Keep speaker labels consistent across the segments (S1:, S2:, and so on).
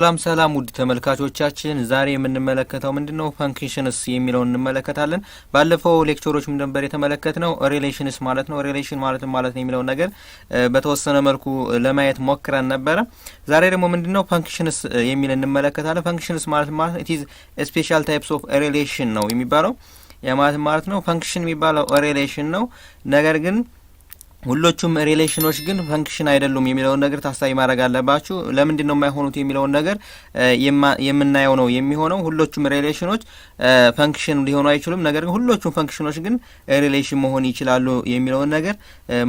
S1: ሰላም ውድ ተመልካቾቻችን ዛሬ የምንመለከተው ምንድነው ፈንክሽንስ የሚለውን እንመለከታለን። ባለፈው ሌክቸሮች ምን ነበር የተመለከትነው ሪሌሽንስ ማለት ነው። ሪሌሽን ማለት ነው የሚለው ነገር በተወሰነ መልኩ ለማየት ሞክረን ነበር። ዛሬ ደግሞ ምንድነው ፈንክሽንስ የሚል እንመለከታለን። ፈንክሽንስ ማለት it is a special types of relation ነው የሚባለው። ያ ማለት ነው ፈንክሽን የሚባለው ሪሌሽን ነው። ነገር ግን ሁሉም ሪሌሽኖች ግን ፈንክሽን አይደሉም የሚለውን ነገር ታሳቢ ማድረግ አለባችሁ። ለምንድን ነው የማይሆኑት የሚለውን ነገር የምናየው ነው የሚሆነው። ሁሉም ሪሌሽኖች ፈንክሽን ሊሆኑ አይችሉም። ነገር ግን ሁሉም ፈንክሽኖች ግን ሪሌሽን መሆን ይችላሉ የሚለውን ነገር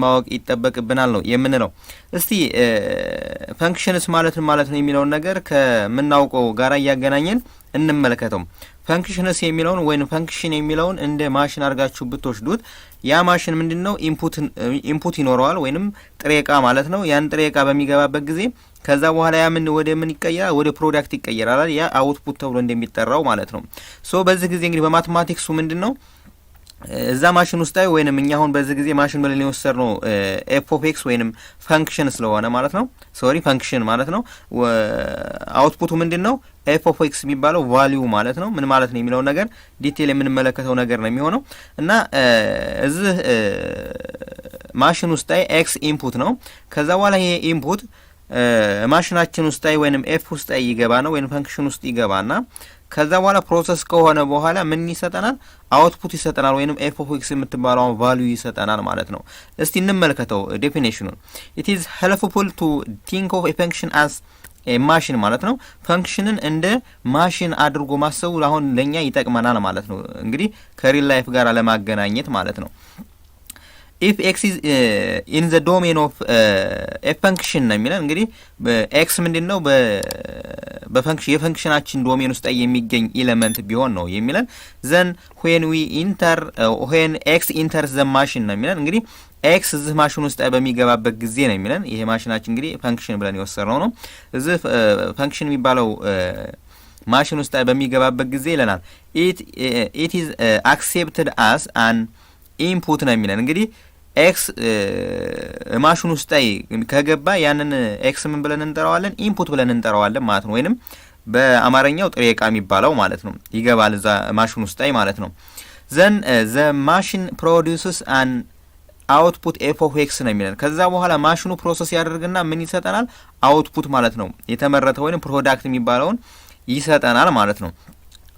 S1: ማወቅ ይጠበቅብናል ነው የምንለው። እስቲ ፈንክሽንስ ማለት ነው የሚለውን ነገር ከምናውቀው ጋር ያገናኘን እንመለከተው። ፈንክሽንስ የሚለውን ወይን ፈንክሽን የሚለውን እንደ ማሽን አድርጋችሁ ብትወስዱት ያ ማሽን ምንድነው ኢንፑት ይኖረዋል ወይንም ጥሬ ዕቃ ማለት ነው። ያን ጥሬ ዕቃ በሚገባበት ጊዜ ከዛ በኋላ ያ ወደ ምን ይቀየራል? ወደ ፕሮዳክት ይቀየራል። ያ አውትፑት ተብሎ እንደሚጠራው ማለት ነው። ሶ በዚህ ጊዜ እንግዲህ በማቴማቲክሱ ምንድነው እዛ ማሽን ውስጥ ወይንም እኛ አሁን በዚህ ጊዜ ማሽን ብለን የወሰድነው ኤፍ ኦፍ ኤክስ ወይንም ፈንክሽን ስለሆነ ማለት ነው። ፈንክሽን ማለት ነው። አውትፑቱ ምንድነው? ኤፍ ኦፍ ኤክስ የሚባለው ቫልዩ ማለት ነው። ምን ማለት ነው የሚለው ነገር ዲቴል የምንመለከተው ነገር ነው የሚሆነው እና እዚህ ማሽን ውስጥ ኤክስ ኢንፑት ነው። ከዛ በኋላ ይሄ ኢንፑት ማሽናችን ውስጥ ወይንም ኤፍ ውስጥ ይገባ ነው ወይንም ፈንክሽን ውስጥ ይገባና ከዛ በኋላ ፕሮሰስ ከሆነ በኋላ ምን ይሰጠናል? አውትፑት ይሰጠናል ወይንም ኤፍ ኦፍ ኤክስ የምትባለው ቫልዩ ይሰጠናል ማለት ነው። እስቲ እንመልከተው ዴፊኒሽኑን። it is helpful to think of a function as a machine ማለት ነው። ፈንክሽንን እንደ ማሽን አድርጎ ማሰቡ አሁን ለኛ ይጠቅመናል ማለት ነው። እንግዲህ ከሪል ላይፍ ጋር ለማገናኘት ማለት ነው። if x is in the domain of a function ነው የሚለን እንግዲህ x ምንድነው በፈንክሽን የፈንክሽናችን ዶሜን ውስጥ የሚገኝ ኤሌመንት ቢሆን ነው የሚለን then when x enters the machine ነው የሚለን እንግዲህ x እዚህ ማሽን ውስጥ በሚገባበት ጊዜ ነው የሚለን ይሄ ማሽናችን እንግዲህ ፈንክሽን ብለን የወሰድነው ነው። እዚህ ፈንክሽን የሚባለው ማሽን ውስጥ በሚገባበት ጊዜ ይለናል it is accepted as an input ነው የሚለን እንግዲህ ኤክስ ማሽኑ ውስጥ ከገባ ያንን ኤክስ ምን ብለን እንጠራዋለን? ኢንፑት ብለን እንጠራዋለን ማለት ነው። ወይንም በአማርኛው ጥሬ ዕቃ የሚባለው ማለት ነው ይገባል እዛ ማሽኑ ውስጥ ማለት ነው። then the machine produces an output f of x ነው የሚለን ከዛ በኋላ ማሽኑ ፕሮሰስ ያደርግና ምን ይሰጠናል? አውትፑት ማለት ነው የተመረተ ወይንም ፕሮዳክት የሚባለውን ይሰጠናል ማለት ነው።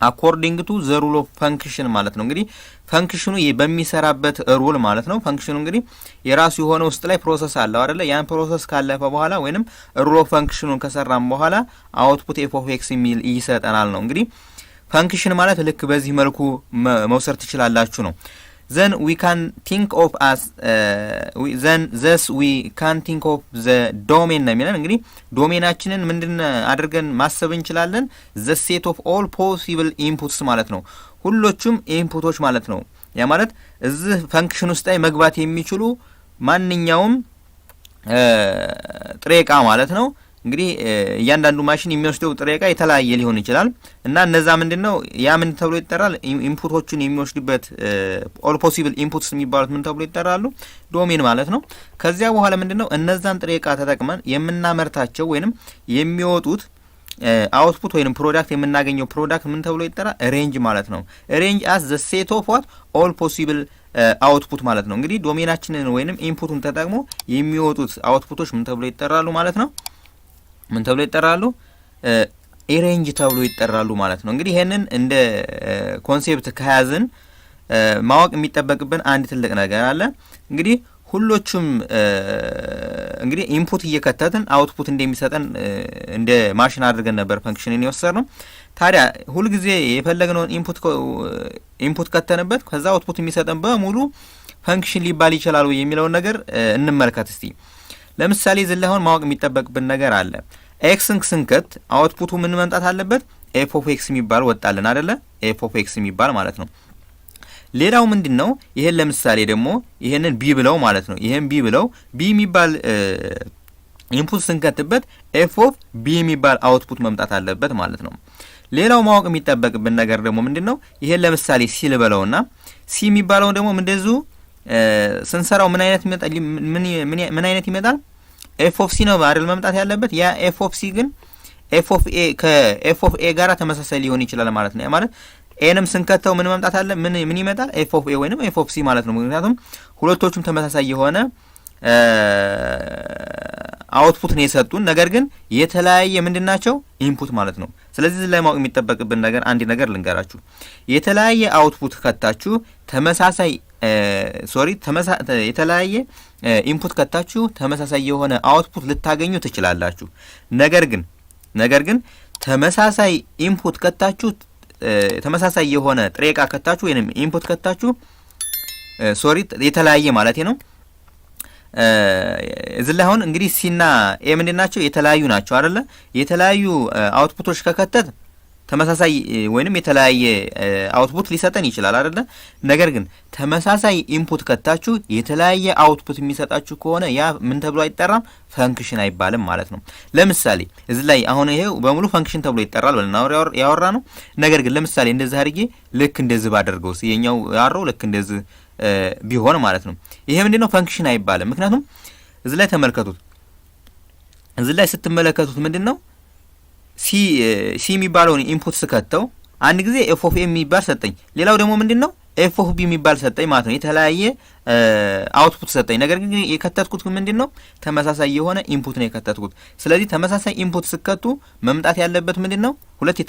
S1: according to the rule of function ማለት ነው እንግዲህ ፈንክሽኑ በሚሰራበት ሩል ማለት ነው። ፈንክሽኑ እንግዲህ የራሱ የሆነ ውስጥ ላይ ፕሮሰስ አለው አይደለ? ያን ፕሮሰስ ካለፈ በኋላ ወይንም ሩል ኦፍ ፈንክሽኑን ከሰራም በኋላ አውትፑት ኤፍ ኦፍ ኤክስ የሚል ይሰጠናል ነው። እንግዲህ ፈንክሽን ማለት ልክ በዚህ መልኩ መውሰድ ትችላላችሁ ነው። then we can think of as thus we can think of the domain ነው የሚለን እንግዲህ ዶሜናችንን ምንድን አድርገን ማሰብ እንችላለን? the set of all possible inputs ማለት ነው። ሁሉም ኢንፑቶች ማለት ነው። ያ ማለት እዚህ ፈንክሽን ውስጥ መግባት የሚችሉ ማንኛውም ጥሬ ዕቃ ማለት ነው። እንግዲህ እያንዳንዱ ማሽን የሚወስደው ጥሬ ዕቃ የተለያየ ሊሆን ይችላል እና እነዛ ምንድነው ያ ምን ተብሎ ይጠራል? ኢንፑቶችን የሚወስድበት ኦል ፖሲብል ኢንፑትስ የሚባሉት ምን ተብሎ ይጠራሉ? ዶሜን ማለት ነው። ከዚያ በኋላ ምንድነው እነዛን ጥሬ ዕቃ ተጠቅመን የምናመርታቸው ወይንም የሚወጡት አውትፑት ወይንም ፕሮዳክት የምናገኘው ፕሮዳክት ምን ተብሎ ይጠራል? ሬንጅ ማለት ነው። ሬንጅ as the set of what all possible አውትፑት ማለት ነው። እንግዲህ ዶሜናችንን ወይንም ኢንፑቱን ተጠቅሞ የሚወጡት አውትፑቶች ምን ተብሎ ይጠራሉ ማለት ነው? ምን ተብሎ ይጠራሉ? ሬንጅ ተብሎ ይጠራሉ ማለት ነው። እንግዲህ ይሄንን እንደ ኮንሴፕት ከያዝን ማወቅ የሚጠበቅብን አንድ ትልቅ ነገር አለ። እንግዲህ ሁሉም እንግዲህ ኢንፑት እየከተትን አውትፑት እንደሚሰጠን እንደ ማሽን አድርገን ነበር ፈንክሽንን የወሰድነው። ታዲያ ሁሉ ጊዜ የፈለግነውን ኢንፑት ከተንበት ከዛ አውትፑት የሚሰጠን በሙሉ ፈንክሽን ሊባል ይችላል ወይ የሚለውን ነገር እንመልከት እስቲ። ለምሳሌ ዝላሁን ማወቅ የሚጠበቅብን ነገር አለ። ኤክስን ስንከት አውትፑቱ ምን መምጣት አለበት? ኤፍ ኦፍ ኤክስ የሚባል ወጣልን አይደለ? ኤፍ ኦፍ ኤክስ የሚባል ማለት ነው። ሌላው ምንድነው? ይሄን ለምሳሌ ደግሞ ይሄንን ቢ ብለው ማለት ነው። ይሄን ቢ ብለው ቢ የሚባል ኢንፑት ስንከትበት ኤፍ ኦፍ ቢ የሚባል አውትፑት መምጣት አለበት ማለት ነው። ሌላው ማወቅ የሚጠበቅብን ነገር ደግሞ ምንድነው? ይሄን ለምሳሌ ሲ ልበለውና ሲ የሚባለው ደግሞ እንደዚሁ ስንሰራው ምን አይነት ይመጣል? ምን አይነት ይመጣል? ኤፍ ኦፍ ሲ ነው አይደል መምጣት ያለበት። ያ ኤፍ ኦፍ ሲ ግን ኤፍ ኦፍ ኤ ከኤፍ ኦፍ ኤ ጋራ ተመሳሳይ ሊሆን ይችላል ማለት ነው። ያ ማለት ኤንም ስንከተው ምን መምጣት አለ ምን ይመጣል ኤፍ ኦፍ ኤ ወይንም ኤፍ ኦፍ ሲ ማለት ነው። ምክንያቱም ሁለቶቹም ተመሳሳይ የሆነ አውትፑት ነው የሰጡን፣ ነገር ግን የተለያየ ምንድናቸው ኢንፑት ማለት ነው። ስለዚህ እዚህ ላይ ማወቅ የሚጠበቅብን ነገር አንድ ነገር ልንገራችሁ። የተለያየ አውትፑት ከታችሁ ተመሳሳይ የተለያየ ኢንፑት ከታችሁ ተመሳሳይ የሆነ አውትፑት ልታገኙ ትችላላችሁ። ነገር ግን ተመሳሳይ ኢንፑት ከታችሁ ተመሳሳይ የሆነ ጥሬ ዕቃ ከታችሁ ወይንም ኢንፑት ከታችሁ የተለያየ ማለት ነው። እዚህ ላይ አሁን እንግዲህ ሲና ኤ ምንድናቸው የተለያዩ ናቸው አይደለ? የተለያዩ አውትፑቶች ከከተት ተመሳሳይ ወይንም የተለያየ አውትፑት ሊሰጠን ይችላል አይደለ? ነገር ግን ተመሳሳይ ኢንፑት ከታችሁ የተለያየ አውትፑት የሚሰጣችሁ ከሆነ ያ ምን ተብሎ አይጠራም? ፈንክሽን አይባልም ማለት ነው። ለምሳሌ እዚህ ላይ አሁን ይሄው በሙሉ ፈንክሽን ተብሎ ይጠራል ብለና ያወራ ነው። ነገር ግን ለምሳሌ እንደዚህ አድርጌ ልክ እንደዚህ ባደርገው የኛው ያረው ልክ እንደዚህ ቢሆን ማለት ነው ይሄ ምንድነው ፈንክሽን አይባልም። ምክንያቱም እዚህ ላይ ተመልከቱት። እዚህ ላይ ስትመለከቱት ምንድነው ሲ የሚባለውን ኢንፑት ስከተው አንድ ጊዜ ኤፍ ኦፍ ኤ የሚባል ሰጠኝ፣ ሌላው ደግሞ ምንድነው ኤፍ ኦፍ ቢ የሚባል ሰጠኝ ማለት ነው። የተለያየ አውትፑት ሰጠኝ። ነገር ግን የከተትኩት ምንድነው ተመሳሳይ የሆነ ኢንፑት ነው የከተትኩት። ስለዚህ ተመሳሳይ ኢንፑት ስከቱ መምጣት ያለበት ምንድነው ሁለት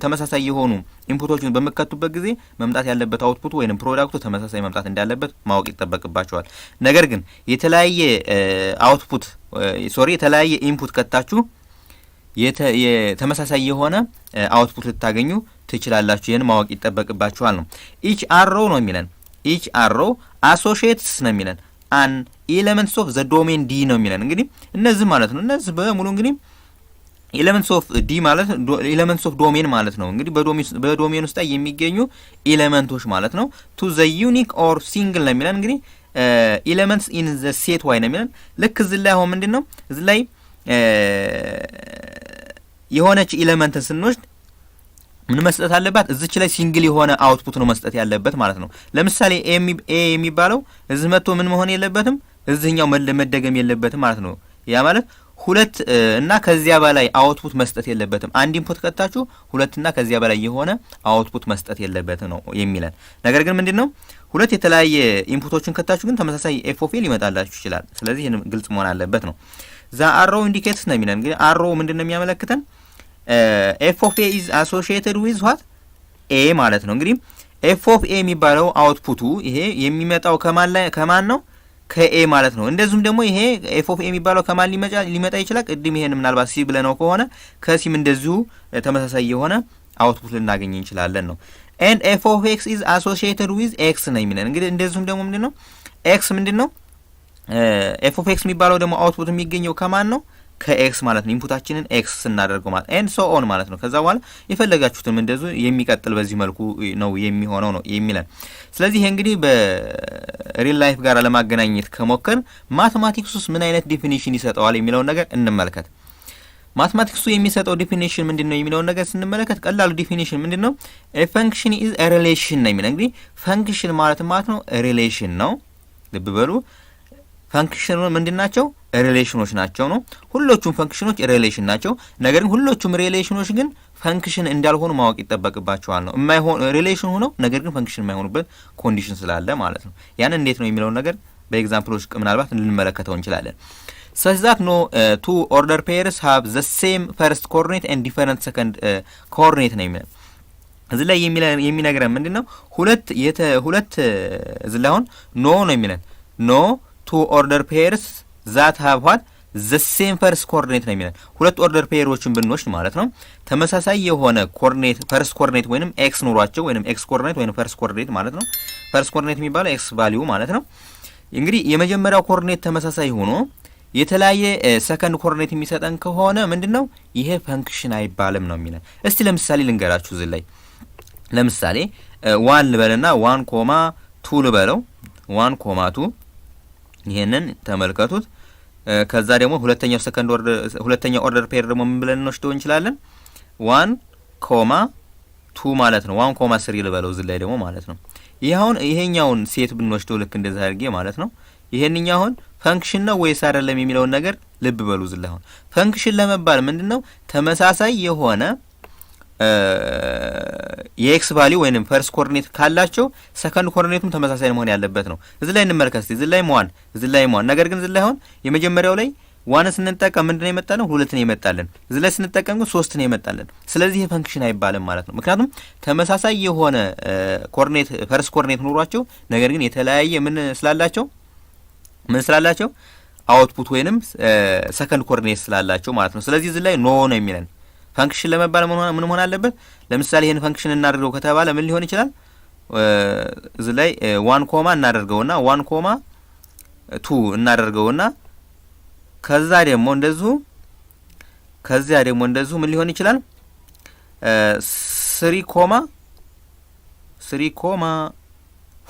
S1: ተመሳሳይ የሆኑ ኢንፑቶችን በመከቱበት ጊዜ መምጣት ያለበት አውትፑት ወይንም ፕሮዳክቱ ተመሳሳይ መምጣት እንዳለበት ማወቅ ይጠበቅባቸዋል። ነገር ግን የተለያየ አውትፑት የተለያየ ኢንፑት ከታችሁ የተመሳሳይ የሆነ አውትፑት ልታገኙ ትችላላችሁ። ይሄን ማወቅ ይጠበቅባችኋል ነው። ኢች አሮ ነው የሚለን ኢች አሮ አሶሺየትስ ነው የሚለን አን ኤሌመንትስ ኦፍ ዘ ዶሜን ዲ ነው የሚለን። እንግዲህ እነዚህ ማለት ነው እነዚህ በሙሉ እንግዲህ ኤሌመንትስ ኦፍ ዲ ማለት ኤሌመንትስ ኦፍ ዶሜን ማለት ነው። እንግዲህ በዶሜን ውስጥ የሚገኙ ኤሌመንቶች ማለት ነው። ቱ ዘ ዩኒክ ኦር ሲንግል ነው የሚለን። እንግዲህ ኤሌመንትስ ኢን ዘ ሴት ዋይ ነው የሚለን። ልክ እዚህ ላይ አሁን ምንድነው እዚህ ላይ የሆነች ኤሌመንትን ስንወስድ ምን መስጠት አለባት? እዚች ላይ ሲንግል የሆነ አውትፑት ነው መስጠት ያለበት ማለት ነው። ለምሳሌ ኤ የሚባለው እዚህ መጥቶ ምን መሆን የለበትም እዚህኛው መደገም የለበትም ማለት ነው። ያ ማለት ሁለት እና ከዚያ በላይ አውትፑት መስጠት የለበትም። አንድ ኢንፑት ከታችሁ ሁለት እና ከዚያ በላይ የሆነ አውትፑት መስጠት የለበትም ነው የሚለን። ነገር ግን ምንድነው ሁለት የተለያየ ኢንፑቶችን ከታችሁ ግን ተመሳሳይ ኤፍ ኦፍ ኤ ሊመጣላችሁ ይችላል። ስለዚህ ይሄን ግልጽ መሆን አለበት ነው። ዛ አሮ ኢንዲኬትስ ነው የሚለን። እንግዲህ አሮ ምንድነው የሚያመለክተን ኤፍ ኦፍ ኤ ኢዝ አሶሺየትድ ዊዝ ዋት ኤ ማለት ነው። እንግዲህ ኤፍ ኦፍ ኤ የሚባለው አውትፑቱ ይሄ የሚመጣው ከማን ነው? ከኤ ማለት ነው። እንደዚሁም ደግሞ ይሄ ኤፍ ኦፍ ኤ የሚባለው ከማን ሊመጣ ይችላል? ቅድም ይሄን ምናልባት ሲ ብለነው ከሆነ ከሲም እንደዚሁ ተመሳሳይ የሆነ አውትፑት ልናገኝ እንችላለን ነው። ኤንድ ኤፍ ኦፍ ኤክስ ኢዝ አሶሺየትድ ዊዝ ኤክስ ነው የሚለን። እንግዲህ እንደዚሁም ደግሞ ምንድነው ኤክስ ምንድነው ኤፍ ኦፍ ኤክስ የሚባለው ደግሞ አውትፑት የሚገኘው ከማን ነው? ከኤክስ ማለት ነው። ኢንፑታችንን ኤክስ ስናደርገው ማለት ኤንድ ሶ ኦን ማለት ነው። ከዛ በኋላ የፈለጋችሁትም እንደዚሁ የሚቀጥል በዚህ መልኩ ነው የሚሆነው ነው የሚለን። ስለዚህ ይሄ እንግዲህ በሪል ላይፍ ጋር ለማገናኘት ከሞከር ማትማቲክስ ውስጥ ምን አይነት ዲፊኒሽን ይሰጠዋል የሚለውን ነገር እንመልከት። ማትማቲክሱ የሚሰጠው ዲፊኒሽን ምንድነው የሚለውን ነገር ስንመለከት ቀላሉ ዲፊኒሽን ምንድነው? ኤ ፈንክሽን ኢዝ ኤ ሪሌሽን ነው የሚለው። እንግዲህ ፈንክሽን ማለት ነው ሪሌሽን ነው። ልብ በሉ ፈንክሽኑ ምንድናቸው? ሪሌሽኖች ናቸው ነው። ሁሎቹም ፈንክሽኖች ሪሌሽን ናቸው። ነገር ግን ሁሎቹም ሪሌሽኖች ግን ፈንክሽን እንዳልሆኑ ማወቅ ይጠበቅባቸዋል ነው። የማይሆን ሪሌሽን ሆነው ነገር ግን ፈንክሽን የማይሆኑበት ኮንዲሽን ስላለ ማለት ነው። ያን እንዴት ነው የሚለውን ነገር በኤግዛምፕሎች ምናልባት ልንመለከተው እንችላለን። such that no two order pairs have the same first coordinate and different second coordinate ነው የሚለው። እዚህ ላይ የሚነግረን ምንድነው? ሁለት እዚህ ላይ አሁን ኖ ነው የሚለን ኖ two order pairs that have what the same first coordinate ነው የሚለን። ሁለት ኦርደር ፔሮችን ብንወስድ ማለት ነው ተመሳሳይ የሆነ ኮኦርዲኔት ፈርስት ኮኦርዲኔት ወይንም ኤክስ ኖሯቸው ወይንም ኤክስ ኮኦርዲኔት ወይንም ፈርስት ኮኦርዲኔት ማለት ነው። ፈርስት ኮኦርዲኔት የሚባለው ኤክስ ቫልዩ ማለት ነው። እንግዲህ የመጀመሪያው ኮኦርዲኔት ተመሳሳይ ሆኖ የተለያየ ሰከንድ ኮኦርዲኔት የሚሰጠን ከሆነ ምንድነው ይሄ ፈንክሽን አይባልም ነው የሚለን። እስቲ ለምሳሌ ልንገራችሁ። እዚህ ላይ ለምሳሌ 1 ልበልና 1,2 ልበለው 1,2 ይሄንን ተመልከቱት። ከዛ ደግሞ ሁለተኛው ኦርደር ፔር ደግሞ ምን ብለን እንወስደው እንችላለን? 1,2 ማለት ነው። 1,3 ልበለው እዚህ ላይ ደግሞ ማለት ነው። ይሄኛውን ሴት ብንወስደው ልክ እንደዛ አድርጌ ማለት ነው። ይሄንኛው አሁን ፈንክሽን ነው ወይስ አይደለም የሚለውን ነገር ልብ በሉ። ዝላ አሁን ፈንክሽን ለመባል ምንድነው ተመሳሳይ የሆነ የኤክስ ቫልዩ ወይንም ፈርስት ኮኦርዲኔት ካላቸው ሰከንድ ኮኦርዲኔቱም ተመሳሳይ መሆን ያለበት ነው። እዚህ ላይ እንመልከት። እዚህ ላይ ሟን ነገር ግን እዚህ ላይ አሁን የመጀመሪያው ላይ ዋን ስንጠቀም ምንድነው የመጣልን? 2 ነው የመጣልን። እዚህ ላይ ስንጠቀም ግን 3 ነው የመጣልን። ስለዚህ ይሄ ፈንክሽን አይባልም ማለት ነው። ምክንያቱም ተመሳሳይ የሆነ ኮኦርዲኔት ፈርስት ኮኦርዲኔት ኖሯቸው ነገር ግን የተለያየ ምን ስላላቸው አውትፑት ወይንም ሰከንድ ኮኦርዲኔት ስላላቸው ማለት ነው። ስለዚህ እዚህ ላይ ኖ ነው የሚለን። ፈንክሽን ለመባል ምን መሆን አለበት? ለምሳሌ ይሄን ፈንክሽን እናድርገው ከተባለ ምን ሊሆን ይችላል? እዚህ ላይ 1 ኮማ እናደርገውና 1 ኮማ 2 እናደርገውና ከዚያ ደግሞ እንደዚሁ ምን ሊሆን ይችላል? 3 ኮማ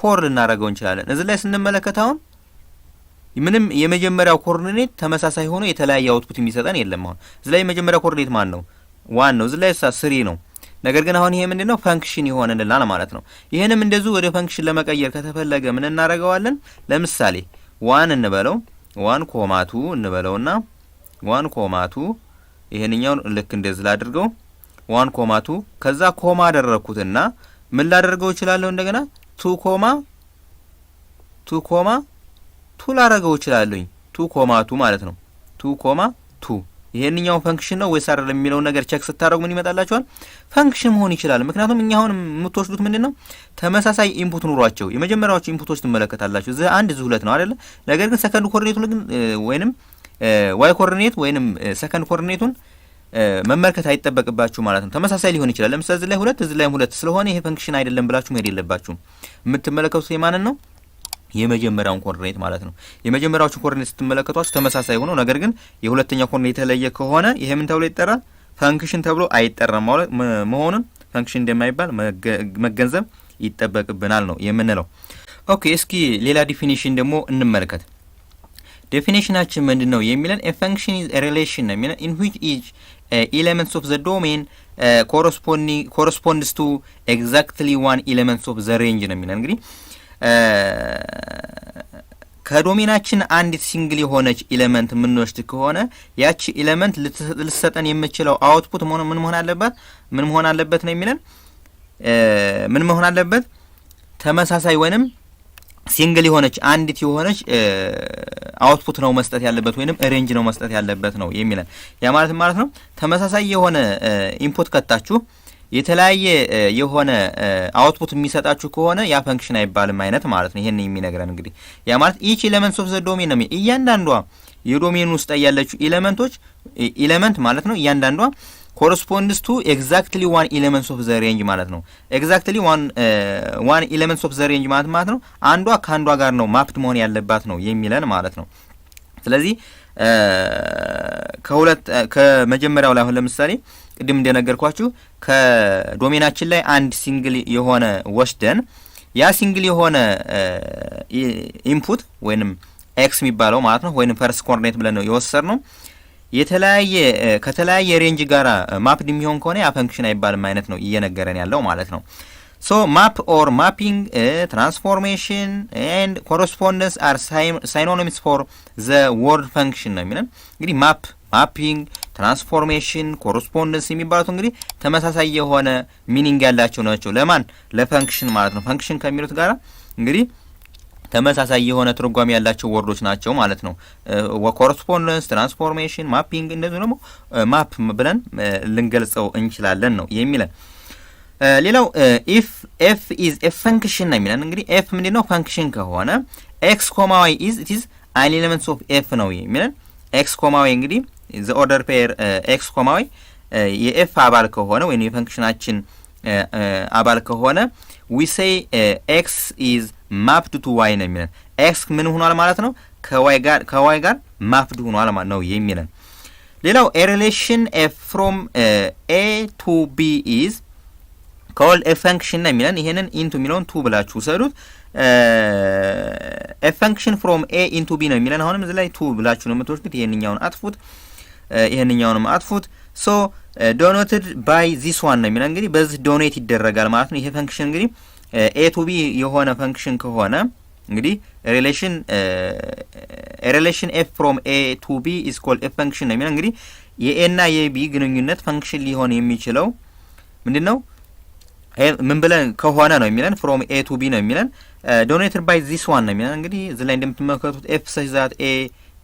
S1: 4 ልናደርገው እንችላለን። እዚህ ላይ ስንመለከት አሁን ምንም የመጀመሪያው ኮኦርዲኔት ተመሳሳይ ሆኖ የተለያየ አውትፑት የሚሰጠን የለም። አሁን እዚህ ላይ የመጀመሪያው ኮኦርዲኔት ማን ነው? 1 ነው። እዚህ ላይ 3 ነው። ነገር ግን አሁን ይሄ ምንድነው ፈንክሽን ይሆንልናል ማለት ነው። ይሄንም እንደዚሁ ወደ ፈንክሽን ለመቀየር ከተፈለገ ምን እናደርገዋለን? ለምሳሌ 1 እንበለው 1 ኮማ 2 እንበለውና 1 ኮማ 2 ይሄንኛው ልክ እንደዚህ ላድርገው 1 ኮማ 2 ከዛ ኮማ አደረኩትና ምን ላደርገው እችላለሁ? እንደገና 2 ኮማ 2 ላደርገው እችላለሁኝ 2 ኮማ 2 ማለት ነው። 2 ኮማ 2 ይሄንኛው ፈንክሽን ነው ወይስ አይደለም የሚለው ነገር ቼክ ስታደርጉ ምን ይመጣላችኋል? ፈንክሽን መሆን ይችላል። ምክንያቱም እኛ አሁን የምትወስዱት ምንድነው ተመሳሳይ ኢንፑት ኑሯቸው የመጀመሪያዎቹ ኢንፑቶች ትመለከታላችሁ። እዚህ 1 እዚህ 2 ነው አይደለ? ነገር ግን ሰከንድ ኮኦርዲኔቱን ግን ወይንም ዋይ ኮኦርዲኔት ወይንም ሰከንድ ኮኦርዲኔቱን መመልከት አይጠበቅባችሁ ማለት ነው። ተመሳሳይ ሊሆን ይችላል። ለምሳሌ እዚህ ላይ 2 እዚህ ላይ 2 ስለሆነ ይሄ ፈንክሽን አይደለም ብላችሁ መሄድ የለባችሁም። የምትመለከቱት የማንን ነው? የመጀመሪያውን ኮኦርዲኔት ማለት ነው። የመጀመሪያዎቹ ኮኦርዲኔት ስትመለከቷቸው ተመሳሳይ ሆኖ ነገር ግን የሁለተኛው ኮኦርዲኔት የተለየ ከሆነ ይሄ ምን ተብሎ ይጠራል? ፈንክሽን ተብሎ አይጠራም ማለት መሆኑን ፈንክሽን እንደማይባል መገንዘብ ይጠበቅብናል ነው የምንለው። ኦኬ እስኪ ሌላ ዲፊኒሽን ደግሞ እንመልከት። ዴፊኒሽናችን ምንድነው የሚለን a function is a relation ነው የሚለን in which each elements of the domain corresponds to exactly one elements of the range ነው የሚለን። እንግዲህ ከዶሜናችን አንዲት ሲንግል የሆነች ኤሌመንት የምንወስድ ከሆነ ያቺ ኤሌመንት ልትሰጠን የምትችለው አውትፑት ምን መሆን አለበት ነው የሚለን። ምን መሆን አለበት? ተመሳሳይ ወይንም ሲንግል የሆነች አንዲት የሆነች አውትፑት ነው መስጠት ያለበት ወይንም ሬንጅ ነው መስጠት ያለበት ነው የሚለን። ያ ማለት ነው ተመሳሳይ የሆነ ኢንፑት ከታችሁ የተለያየ የሆነ አውትፑት የሚሰጣችሁ ከሆነ ያ ፈንክሽን አይባልም አይነት ማለት ነው። ይሄን የሚነግረን እንግዲህ ያ ማለት each elements of the domain ነው። እያንዳንዷ የዶሜን ውስጥ ያለችው ኤሌመንት ማለት ነው እያንዳንዷ corresponds to exactly one elements of the range ማለት ነው። exactly one elements of the range ማለት ነው አንዷ ከአንዷ ጋር ነው ማፕድ መሆን ያለባት ነው የሚለን ማለት ነው። ስለዚህ ከመጀመሪያው ላይ አሁን ለምሳሌ ቅድም እንደነገርኳችሁ ከዶሜናችን ላይ አንድ ሲንግል የሆነ ወስደን ያ ሲንግል የሆነ ኢንፑት ወይንም ኤክስ የሚባለው ማለት ነው ወይንም ፈርስት ኮኦርዲኔት ብለን ነው የወሰድነው ከተለያየ ሬንጅ ጋራ ማፕድ የሚሆን ከሆነ ያ ፈንክሽን አይባልም አይነት ነው እየነገረን ያለው ማለት ነው። So map or mapping, transformation and correspondence are synonyms for the word function ነው የሚለን። እንግዲህ ማፒንግ፣ ትራንስፎርሜሽን፣ ኮረስፖንደንስ የሚባሉት እንግዲህ ተመሳሳይ የሆነ ሚኒንግ ያላቸው ናቸው። ለማን? ለፈንክሽን ማለት ነው። ፈንክሽን ከሚሉት ጋራ እንግዲህ ተመሳሳይ የሆነ ትርጓሜ ያላቸው ወርዶች ናቸው ማለት ነው። ኮረስፖንደንስ፣ ትራንስፎርሜሽን፣ ማፒንግ እንደዚህ ደግሞ ማፕ ብለን ልንገልጸው እንችላለን ነው የሚለን። ሌላው if f is a function ነው የሚለን። እንግዲህ f ምንድነው? ፈንክሽን ከሆነ x, y is it is an elements of f ነው የሚለን። x, y እንግዲህ the order pair x, y የf አባል ከሆነ ወይም የፈንክሽናችን አባል ከሆነ we say x is mapped to y ነው የሚለን። x ምን ሆኗል ማለት ነው? ከy ጋር mapped ሆኗል ማለት ነው የሚለን። ሌላው a relation f from a to b is called a function ነው የሚለን። ይሄንን into የሚለውን to ብላችሁ ሰዱት። a function from a into b ነው የሚለን። አሁንም እዚህ ላይ to ብላችሁ ነው የምትወስዱት። ይሄንኛውን አጥፉት፣ ይሄንኛውንም አጥፉት። so denoted by this one ነው የሚለን። እንግዲህ በዚህ ዶኔት ይደረጋል ማለት ነው። ይሄ ፈንክሽን እንግዲህ a to b የሆነ ፈንክሽን ከሆነ እንግዲህ ሪሌሽን ኤፍ ፍሮም ኤ ቱ ቢ ኢዝ ኮልድ ኤፍ ፈንክሽን ነው የሚለን። እንግዲህ የኤ እና የቢ ግንኙነት ፈንክሽን ሊሆን የሚችለው ምንድነው ምን ብለን ከሆነ ነው የሚለን ፍሮም ኤ ቱ ቢ ነው የሚለን ዶኔትድ ባይ ዚስ ዋን ነው የሚለን። እንግዲህ እዚህ ላይ እንደምትመለከቱት ኤፍ ሰች ዛት ኤ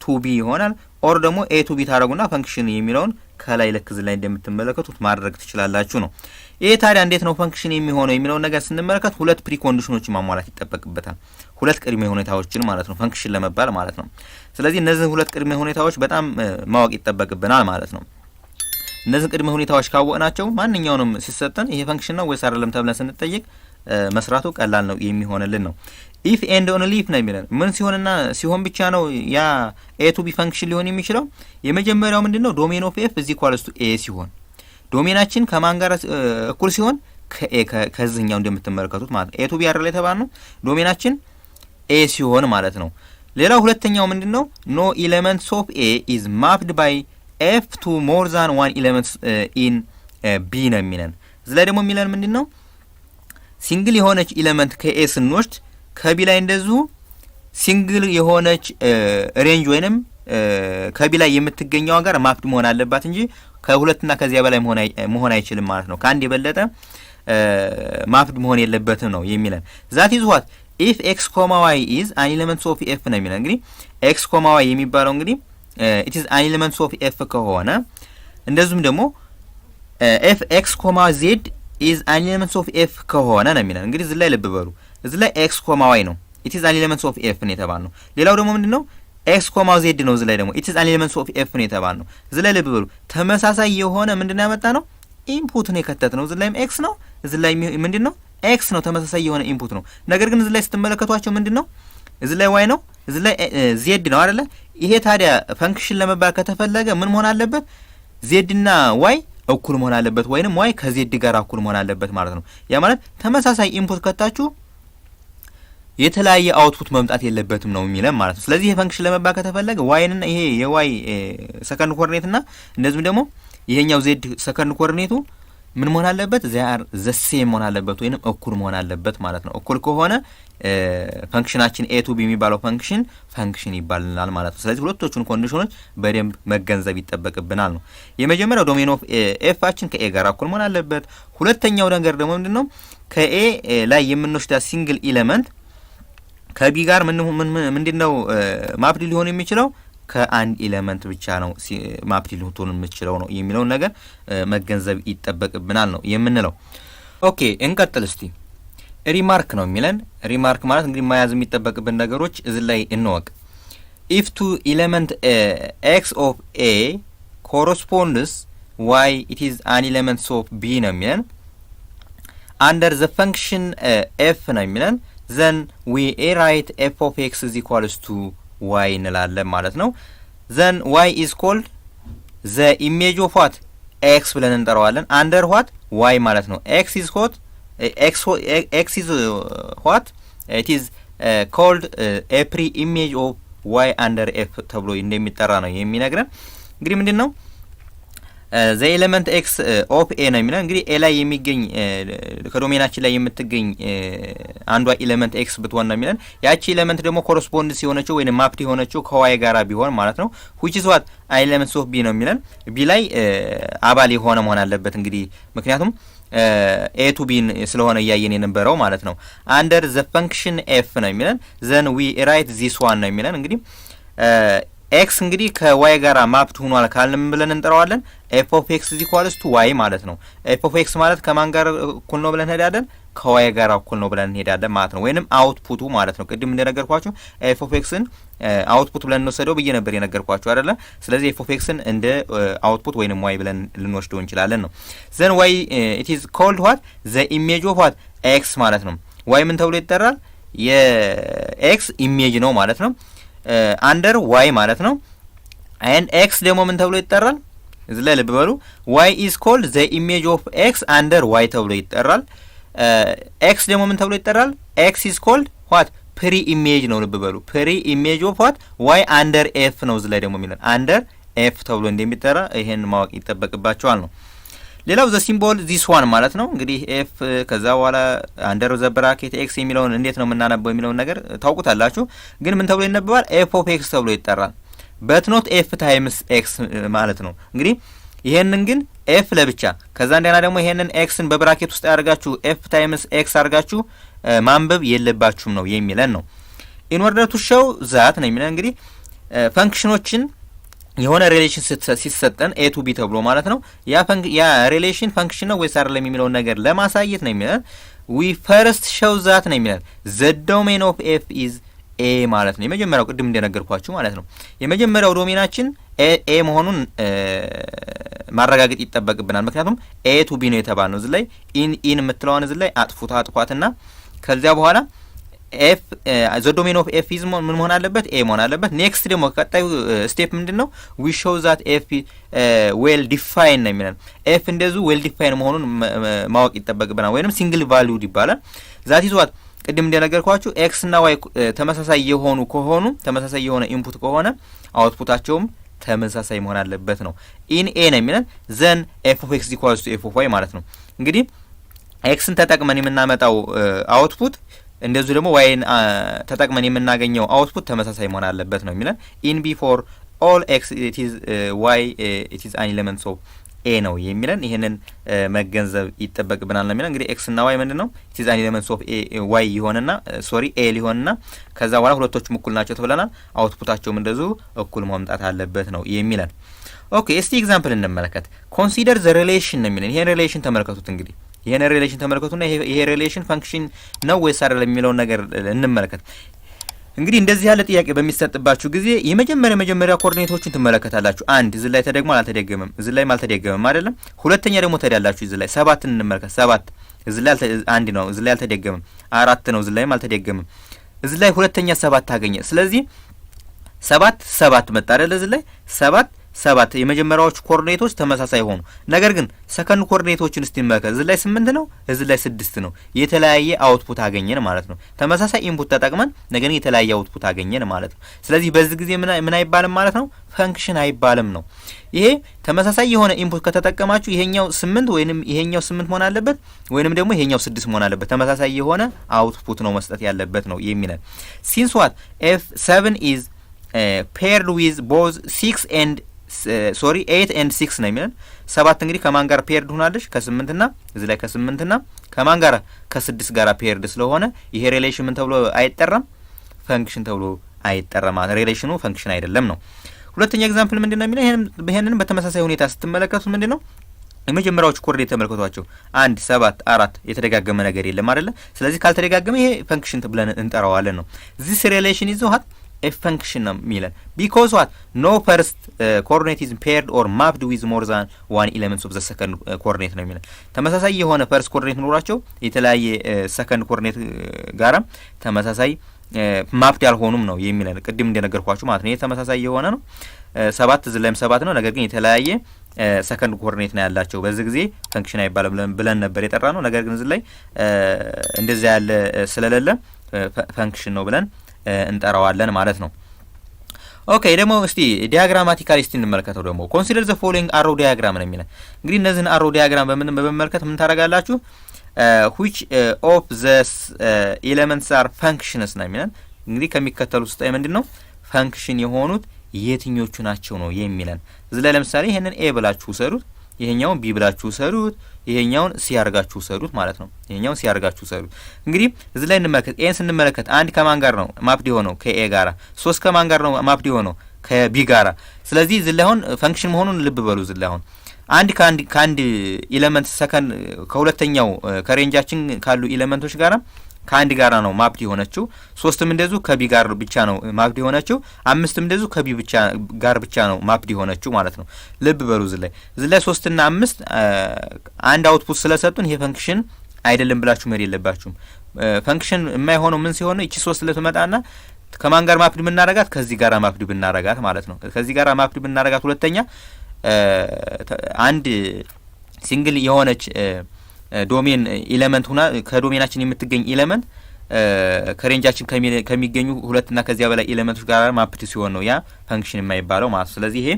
S1: ቱ ቢ ይሆናል ኦር ደግሞ ኤ ቱ ቢ ታደረጉና ፈንክሽን የሚለውን ከላይ ልክ እዚህ ላይ እንደምትመለከቱት ማድረግ ትችላላችሁ ነው። ይሄ ታዲያ እንዴት ነው ፈንክሽን የሚሆነው የሚለውን ነገር ስንመለከት ሁለት ፕሪ ኮንዲሽኖችን ማሟላት ይጠበቅበታል። ሁለት ቅድመ ሁኔታዎችን ማለት ነው ፈንክሽን ለመባል ማለት ነው። ስለዚህ እነዚህ ሁለት ቅድመ ሁኔታዎች በጣም ማወቅ ይጠበቅብናል ማለት ነው። እነዚህ ቅድመ ሁኔታዎች ካወቅናቸው ማንኛውንም ሲሰጠን ይሄ ፈንክሽን ነው ወይስ አይደለም ተብለን ስንጠይቅ መስራቱ ቀላል ነው የሚሆንልን ነው። ኢፍ ኤንድ ኦንሊ ኢፍ ነው የሚለን ምን ሲሆንና ሲሆን ብቻ ነው ያ ኤ ቱ ቢ ፈንክሽን ሊሆን የሚችለው። የመጀመሪያው ምንድነው ዶሜን ኦፍ ኤፍ ኢዝ ኢኳልስ ቱ ኤ ሲሆን ዶሜናችን ከማን ጋር እኩል ሲሆን ከኤ ከዚህኛው እንደምትመለከቱት ማለት ኤ ቱ ቢ አይደል የተባልነው ዶሜናችን ኤ ሲሆን ማለት ነው። ሌላው ሁለተኛው ምንድነው ኖ ኤሌመንትስ ኦፍ ኤ ኢዝ ማፕድ ባይ ኤፍ ቱ ሞር ዛን ዋን ኤሌመንትስ ኢን ቢ ነው የሚለን። እዚህ ላይ ደግሞ የሚለን ምንድነው ሲንግል የሆነች ኤሌመንት ከኤ ስንወስድ ከቢ ላይ እንደዚሁ ሲንግል የሆነች ሬንጅ ወይንም ከቢ ላይ የምትገኘው ጋር ማፕድ መሆን አለባት እንጂ ከሁለትና ከዚያ በላይ መሆን አይችልም ማለት ነው። ከአንድ የበለጠ ማፕድ መሆን የለበትም ነው የሚለን። ዛት ኢዝ ዋት ኢፍ ኤክስ ኮማ ዋይ ኢዝ አን ኤሌመንትስ ኦፍ ኤፍ ነው የሚለን። እንግዲህ ኤክስ ኮማ ዋይ የሚባለው እንግዲህ ኢት ኢዝ አን ኤሌመንትስ ኦፍ ኤፍ ከሆነ እንደዚሁም ደግሞ ኤፍ ኤክስ ኮማ ዜድ ኢዝ አን ኤሌመንትስ ኦፍ ኤፍ ከሆነ ነው የሚለን። እንግዲህ እዚህ ላይ ልብ በሉ፣ እዚህ ላይ ኤክስ ኮማ ዋይ ነው ኢት ኢዝ አን ኤሌመንትስ ኦፍ ኤፍ ነው የተባልነው። ሌላው ደግሞ ምንድነው ኤክስ ኮማ ዜድ ነው። እዚህ ላይ ደግሞ ኢት ኢዝ አን ኤሌመንትስ ኦፍ ኤፍ ነው የተባልነው። እዚህ ላይ ልብ በሉ ተመሳሳይ የሆነ ምንድነው ያመጣ ነው ኢንፑት ነው የከተት ነው። እዚህ ላይም ኤክስ ነው፣ እዚህ ላይ ምንድነው ኤክስ ነው፣ ተመሳሳይ የሆነ ኢንፑት ነው። ነገር ግን እዚህ ላይ ስትመለከቷቸው ምንድነው እዚህ ላይ ዋይ ነው፣ እዚህ ላይ ዜድ ነው አይደለ? ይሄ ታዲያ ፈንክሽን ለመባል ከተፈለገ ምን መሆን አለበት? ዜድ እና ዋይ እኩል መሆን አለበት፣ ወይንም ዋይ ከዜድ ጋር እኩል መሆን አለበት ማለት ነው። ያ ማለት ተመሳሳይ ኢንፑት ከታችሁ የተለያየ አውትፑት መምጣት የለበትም ነው የሚለን ማለት ነው። ስለዚህ ይሄ ፈንክሽን ለመባል ከተፈለገ ዋይንና ይሄ የዋይ ሰከንድ ኮኦርዲኔት እና እንደዚህም ደግሞ ይሄኛው ዜድ ሰከንድ ኮኦርዲኔቱ ምን መሆን አለበት? ዚያር ዘሴም መሆን አለበት ወይንም እኩል መሆን አለበት ማለት ነው። እኩል ከሆነ ፈንክሽናችን ኤ ቱ ቢ የሚባለው ፈንክሽን ይባልናል ማለት ነው። ስለዚህ ሁለቶቹን ኮንዲሽኖች በደንብ መገንዘብ ይጠበቅብናል ነው። የመጀመሪያው ዶሜን ኦፍ ኤፋችን ከኤ ጋር እኩል መሆን አለበት። ሁለተኛው ነገር ደግሞ ምንድነው ከኤ ላይ የምንወስዳት ሲንግል ኤሌመንት ከቢ ጋር ምንድነው ማፕድ ሊሆን የሚችለው ከአንድ ኤሌመንት ብቻ ነው ማፕድ ሊሆን የሚችለው ነው የሚለውን ነገር መገንዘብ ይጠበቅብናል ነው የምንለው። ኦኬ እንቀጥል እስቲ። ሪማርክ ነው የሚለን። ሪማርክ ማለት እንግዲህ መያዝ የሚጠበቅብን ነገሮች እዚህ ላይ እንወቅ። ኢፍ ቱ ኤሌመንት ኤክስ ኦፍ ኤ ኮረስፖንድስ ዋይ ኢት ኢዝ አን ኤሌመንት ኦፍ ቢ ነው የሚለን። አንደር ዘ ፈንክሽን ኤፍ ነው የሚለን ዘን ዊ ራይት ኤፍ ኦፍ ኤክስ ኢዝ ኢኳልስ ቱ ዋይ እንላለን ማለት ነው። ዘን ዋይ ኢዝ ኮልድ ዘ ኢሜጅ ኦፍ ዋት ኤክስ ብለን እንጠራዋለን። አንደር ዋት ዋይ ማለት ነው። ኤክስ ኢዝ ሆት ኤክስ ኢዝ ዋት ኢት ኢዝ ኮልድ ኤ ፕሪ ኢሜጅ ኦፍ ዋይ አንደር ኤፍ ተብሎ እንደሚጠራ ነው የሚነግረን። እንግዲህ ምንድነው ዘ ኤሌመንት ኤክስ ኦፍ ኤ ነው የሚለን። እንግዲህ ኤ ላይ የሚገኝ ከዶሜናችን ላይ የምትገኝ አንዷ ኤሌመንት ኤክስ ብትሆን ነው የሚለን። ያቺ ኤሌመንት ደግሞ ኮረስፖንድስ የሆነችው ወይንም ማፕድ የሆነችው ከዋይ ጋራ ቢሆን ማለት ነው። which is what ኤሌመንትስ ኦፍ ቢ ነው የሚለን። ቢ ላይ አባል የሆነ መሆን አለበት እንግዲህ ምክንያቱም ኤ ቱ ቢ ስለሆነ እያየን የነበረው ማለት ነው። አንደር ዘ ፈንክሽን ኤፍ ነው የሚለን። ዘን ዊ ራይት ዚስ ዋን ነው የሚለን። እንግዲህ ኤክስ እንግዲህ ከዋይ ጋራ ማፕድ ሆኗል ካልን ብለን እንጠራዋለን ኤፍ ኦፍ ኤክስ ኢዝ ኢኳልስ ቱ ዋይ ማለት ነው። ኤፍ ኦፍ ኤክስ ማለት ከማን ጋር እኩል ነው ብለን እንሄዳለን? ከዋይ ጋር እኩል ነው ብለን እንሄዳለን ማለት ነው። ወይንም አውትፑቱ ማለት ነው። ቅድም እንደነገርኳችሁ ኤፍ ኦፍ ኤክስን አውትፑት ብለን እንወስደው ብዬ ነበር የነገርኳችሁ አይደለ? ስለዚህ ኤፍ ኦፍ ኤክስን እንደ አውትፑት ወይንም ዋይ ብለን ልንወስደው እንችላለን ነው። ዘን ዋይ ኢት ኢዝ ኮልድ ዋት ዘ ኢሜጅ ኦፍ ዋት ኤክስ ማለት ነው። ዋይ ምን ተብሎ ይጠራል? የኤክስ ኢሜጅ ነው ማለት ነው። አንደር ዋይ ማለት ነው። ኤንድ ኤክስ ደግሞ ምን ተብሎ ይጠራል? እዚህ ላይ ልብ በሉ። ዋይ ኢዝ ኮልድ ዘ ኢሜጅ ኦፍ ኤክስ አንደር ዋይ ተብሎ ይጠራል። ኤክስ ደግሞ ምን ተብሎ ይጠራል? ኤክስ ኢዝ ኮልድ ዋት ፕሪ ኢሜጅ ነው። ልብ በሉ። ፕሪ ኢሜጅ ኦፍ ዋት ዋይ አንደር ኤፍ ነው። እዚህ ላይ ደግሞ የሚለን አንደር ኤፍ ተብሎ እንደሚጠራ ይሄን ማወቅ ይጠበቅባቸዋል ነው። ሌላው ዘ ሲምቦል ዚስ ዋን ማለት ነው። እንግዲህ ኤፍ ከዛ በኋላ አንደር ዘ ብራኬት ኤክስ የሚለውን እንዴት ነው የምናነበው የሚለውን ነገር ታውቁታላችሁ። ግን ምን ተብሎ ይነበባል? ኤፍ ኦፍ ኤክስ ተብሎ ይጠራል። በት ኖት ኤፍ ታይምስ ኤክስ ማለት ነው። እንግዲህ ይሄንን ግን ኤፍ ለብቻ ከዛ እንደና ደግሞ ይሄንን ኤክስን በብራኬት ውስጥ ያደርጋችሁ ኤፍ ታይምስ ኤክስ አድርጋችሁ ማንበብ የለባችሁም ነው የሚለን ነው። ኢን ኦርደር ቱ ሾው ዛት ነው የሚለን እንግዲህ ፈንክሽኖችን የሆነ ሪሌሽን ሲሰጠን ኤ ቱ ቢ ተብሎ ማለት ነው ያ ሪሌሽን ፈንክሽን ነው ወይስ አይደለም የሚለውን ነገር ለማሳየት ነው የሚለን ዊ ፈርስት ሾው ዛት ነው የሚለን ዘ ዶሜን ኦፍ ኤፍ ኢዝ ኤ ማለት ነው። የመጀመሪያው ቅድም እንደነገርኳችሁ ማለት ነው የመጀመሪያው ዶሜናችን ኤ መሆኑን ማረጋገጥ ይጠበቅብናል። ምክንያቱም ኤ ቱ ቢ ነው የተባልነው እዚህ ላይ ኢን የምትለዋን እዚህ ላይ አጥፏትና ከዚያ በኋላ ኤፍ ዘ ዶሜን ኦፍ ኤፍ ኢዝ ምን መሆን አለበት? ኤ መሆን አለበት። ኔክስት ደግሞ ቀጣዩ ስቴፕ ምንድነው? ዊ ሾው ዛት ኤፍ ዌል ዲፋይን ነው የሚለን ኤፍ እንደዚሁ ዌል ዲፋይን መሆኑን ማወቅ ይጠበቅብናል። ወይንም ሲንግል ቫልዩድ ይባላል። ዛት ኢዝ ዋት ቅድም እንደነገርኳችሁ ኤክስ እና ዋይ ተመሳሳይ የሆኑ ከሆኑ ተመሳሳይ የሆነ ኢንፑት ከሆነ አውትፑታቸውም ተመሳሳይ መሆን አለበት ነው። ኢን ኤ ነው የሚለን ዘን ኤፍ ኦፍ ኤክስ ኢኳልስ ቱ ኤፍ ኦፍ ዋይ ማለት ነው። እንግዲህ ኤክስን ተጠቅመን የምናመጣው አውትፑት እንደዚሁ ደግሞ ዋይን ተጠቅመን የምናገኘው አውትፑት ተመሳሳይ መሆን አለበት ነው የሚለን ኢን ቢ ፎር ኦል ኤክስ ኢት ኢዝ ዋይ ኢት ኢዝ አን ኤሌመንትስ ኦፍ ኤ ነው የሚለን ይሄንን መገንዘብ ይጠበቅብናል ነው የሚለን። እንግዲህ ኤክስ እና ዋይ ምንድነው? ኢት ኢዝ አን ኤሌመንትስ ኦፍ ኤ ዋይ ይሆንና ኤ ሊሆንና ከዛ በኋላ ሁለቶቹም እኩል ናቸው ተብለናል። አውትፑታቸውም እንደዚሁ እኩል መምጣት አለበት ነው የሚለን። ኦኬ እስቲ ኤግዛምፕል እንመለከት። ኮንሲደር ዘ ሪሌሽን ነው የሚለን። ይሄን ሪሌሽን ተመልከቱት እንግዲህ ይሄን ሪሌሽን ተመልከቱና ይሄ ሪሌሽን ፈንክሽን ነው ወይስ አይደለም የሚለውን ነገር እንመለከት። እንግዲህ እንደዚህ ያለ ጥያቄ በሚሰጥባችሁ ጊዜ የመጀመሪያ ኮኦርዲኔቶችን ትመለከታላችሁ። አንድ እዚህ ላይ ተደግሟል አልተደገመም፣ እዚህ ላይ አልተደገመም አይደለም። ሁለተኛ ደግሞ ተዳላችሁ እዚህ ላይ 7 እንመልከት። 7 እዚህ ላይ አንድ ነው፣ እዚህ ላይ አልተደገመም። 4 ነው፣ እዚህ ላይም አልተደገመም። እዚህ ላይ ሁለተኛ 7 ታገኘ። ስለዚህ 7 መጣ አይደል? እዚህ ላይ 7 የመጀመሪያዎቹ ኮኦርዲኔቶች ተመሳሳይ ሆኑ። ነገር ግን ሰከንድ ኮኦርዲኔቶችን እስቲ እንመልከት። እዚህ ላይ 8 ነው፣ እዚህ ላይ 6 ነው። የተለያየ አውትፑት አገኘን ማለት ነው። ተመሳሳይ ኢንፑት ተጠቅመን ነገር ግን የተለያየ አውትፑት አገኘን ማለት ነው። ስለዚህ በዚህ ጊዜ ምን አይባልም ማለት ነው? ፈንክሽን አይባልም ነው። ይሄ ተመሳሳይ የሆነ ኢንፑት ከተጠቀማችሁ ይሄኛው 8 ወይንም ይሄኛው 8 መሆን አለበት ወይንም ደግሞ ይሄኛው 6 መሆን አለበት። ተመሳሳይ የሆነ አውትፑት ነው መስጠት ያለበት ነው የሚለን ሲንስ ዋት ኤፍ 7 ኢዝ paired with both 6 and 8 and 6 ነው የሚለን 7 እንግዲህ ከማን ጋር ፔርድ ሆናለች? ከ8 እና እዚህ ላይ ከ8 እና ከማን ጋር ከ6 ጋር ፔርድ ስለሆነ ይሄ ሪሌሽን ምን ተብሎ አይጠራም? ፈንክሽን ተብሎ አይጠራም። ማለት ሪሌሽኑ ፈንክሽን አይደለም ነው። ሁለተኛ ኤግዛምፕል ምንድነው የሚለው ይሄንን በተመሳሳይ ሁኔታ ስትመለከቱት ምንድነው የመጀመሪያዎቹ ኮኦርዲኔት ተመልከቷቸው 1 7 4 የተደጋገመ ነገር የለም አይደለ? ስለዚህ ካልተደጋገመ ይሄ ፈንክሽን ብለን እንጠራዋለን ነው። this relation is what a function ነው የሚለን because what no first coordinate is paired or mapped with more than one elements of the second coordinate ነው የሚለን ተመሳሳይ የሆነ ፈርስት ኮኦርዲኔት ኖራቸው የተለያየ ሰከንድ ኮኦርዲኔት ጋራ ተመሳሳይ ማፕድ ያልሆኑም ነው የሚለን ቅድም እንደነገርኳችሁ ማለት ነው። ይሄ ተመሳሳይ የሆነ ነው 7 እዚህ ላይም 7 ነው። ነገር ግን የተለያየ ሰከንድ ኮኦርዲኔት ነው ያላቸው። በዚህ ጊዜ ፈንክሽን አይባልም ብለን ነበር የጠራ ነው። ነገር ግን እዚህ ላይ እንደዛ ያለ ስለሌለ ፈንክሽን ነው ብለን እንጠራዋለን ማለት ነው። ኦኬ ደግሞ እስቲ ዲያግራማቲካሊ እስቲ እንመልከተው። ደግሞ ኮንሲደር ዘ ፎሎዊንግ አሮ ዲያግራም ነው የሚለን እንግዲህ እነዚህን አሮ ዲያግራም በመመልከት ምን ታደርጋላችሁ? which of the elements are functions ነው የሚለን እንግዲህ ከሚከተሉት ውስጥ ምንድነው ፈንክሽን የሆኑት የትኞቹ ናቸው ነው የሚለን። እዚህ ላይ ለምሳሌ ይሄንን ኤ ብላችሁ ሰሩት፣ ይሄኛውን ቢ ብላችሁ ሰሩት፣ ይሄኛውን ሲ አርጋችሁ ሰሩት ማለት ነው። ይሄኛውን ሲ አርጋችሁ ሰሩት። እንግዲህ እዚህ ላይ እንመለከት። ኤን ስንመለከት አንድ ከማን ጋር ነው ማፕድ የሆነው? ከኤ ጋራ። 3 ከማን ጋር ነው ማፕድ የሆነው? ከቢ ጋራ። ስለዚህ እዚህ ላይ አሁን ፈንክሽን መሆኑን ልብ በሉ። እዚህ ላይ አሁን አንድ ኤሌመንት ሰከንድ ከሁለተኛው ከሬንጃችን ካሉ ኤሌመንቶች ጋራ ከአንድ ጋራ ነው ማፕድ የሆነችው። 3ም እንደዚሁ ከቢ ጋር ብቻ ነው ማፕድ የሆነችው። 5ም እንደዚሁ ከቢ ብቻ ነው ማፕድ የሆነችው ማለት ነው። ልብ በሉ እዚህ ላይ 3 እና 5 አንድ አውትፑት ስለሰጡን ይሄ ፈንክሽን አይደለም ብላችሁ መሄድ የለባችሁም። ፈንክሽን የማይሆነው ምን ሲሆን ነው? እቺ 3 ለተመጣና ከማን ጋር ማፕድ ብናረጋት? ከዚህ ጋር ማፕድ ብናረጋት ማለት ነው። ከዚህ ጋር ማፕድ ብናረጋት ሁለተኛ አንድ ሲንግል የሆነች ዶሜን ኤሌመንት ሆና ከዶሜናችን የምትገኝ ኤሌመንት ከሬንጃችን ከሚገኙ ሁለት እና ከዚያ በላይ ኤሌመንቶች ጋር ማፕድ ሲሆን ነው ያ ፈንክሽን የማይባለው ማለት። ስለዚህ ይሄ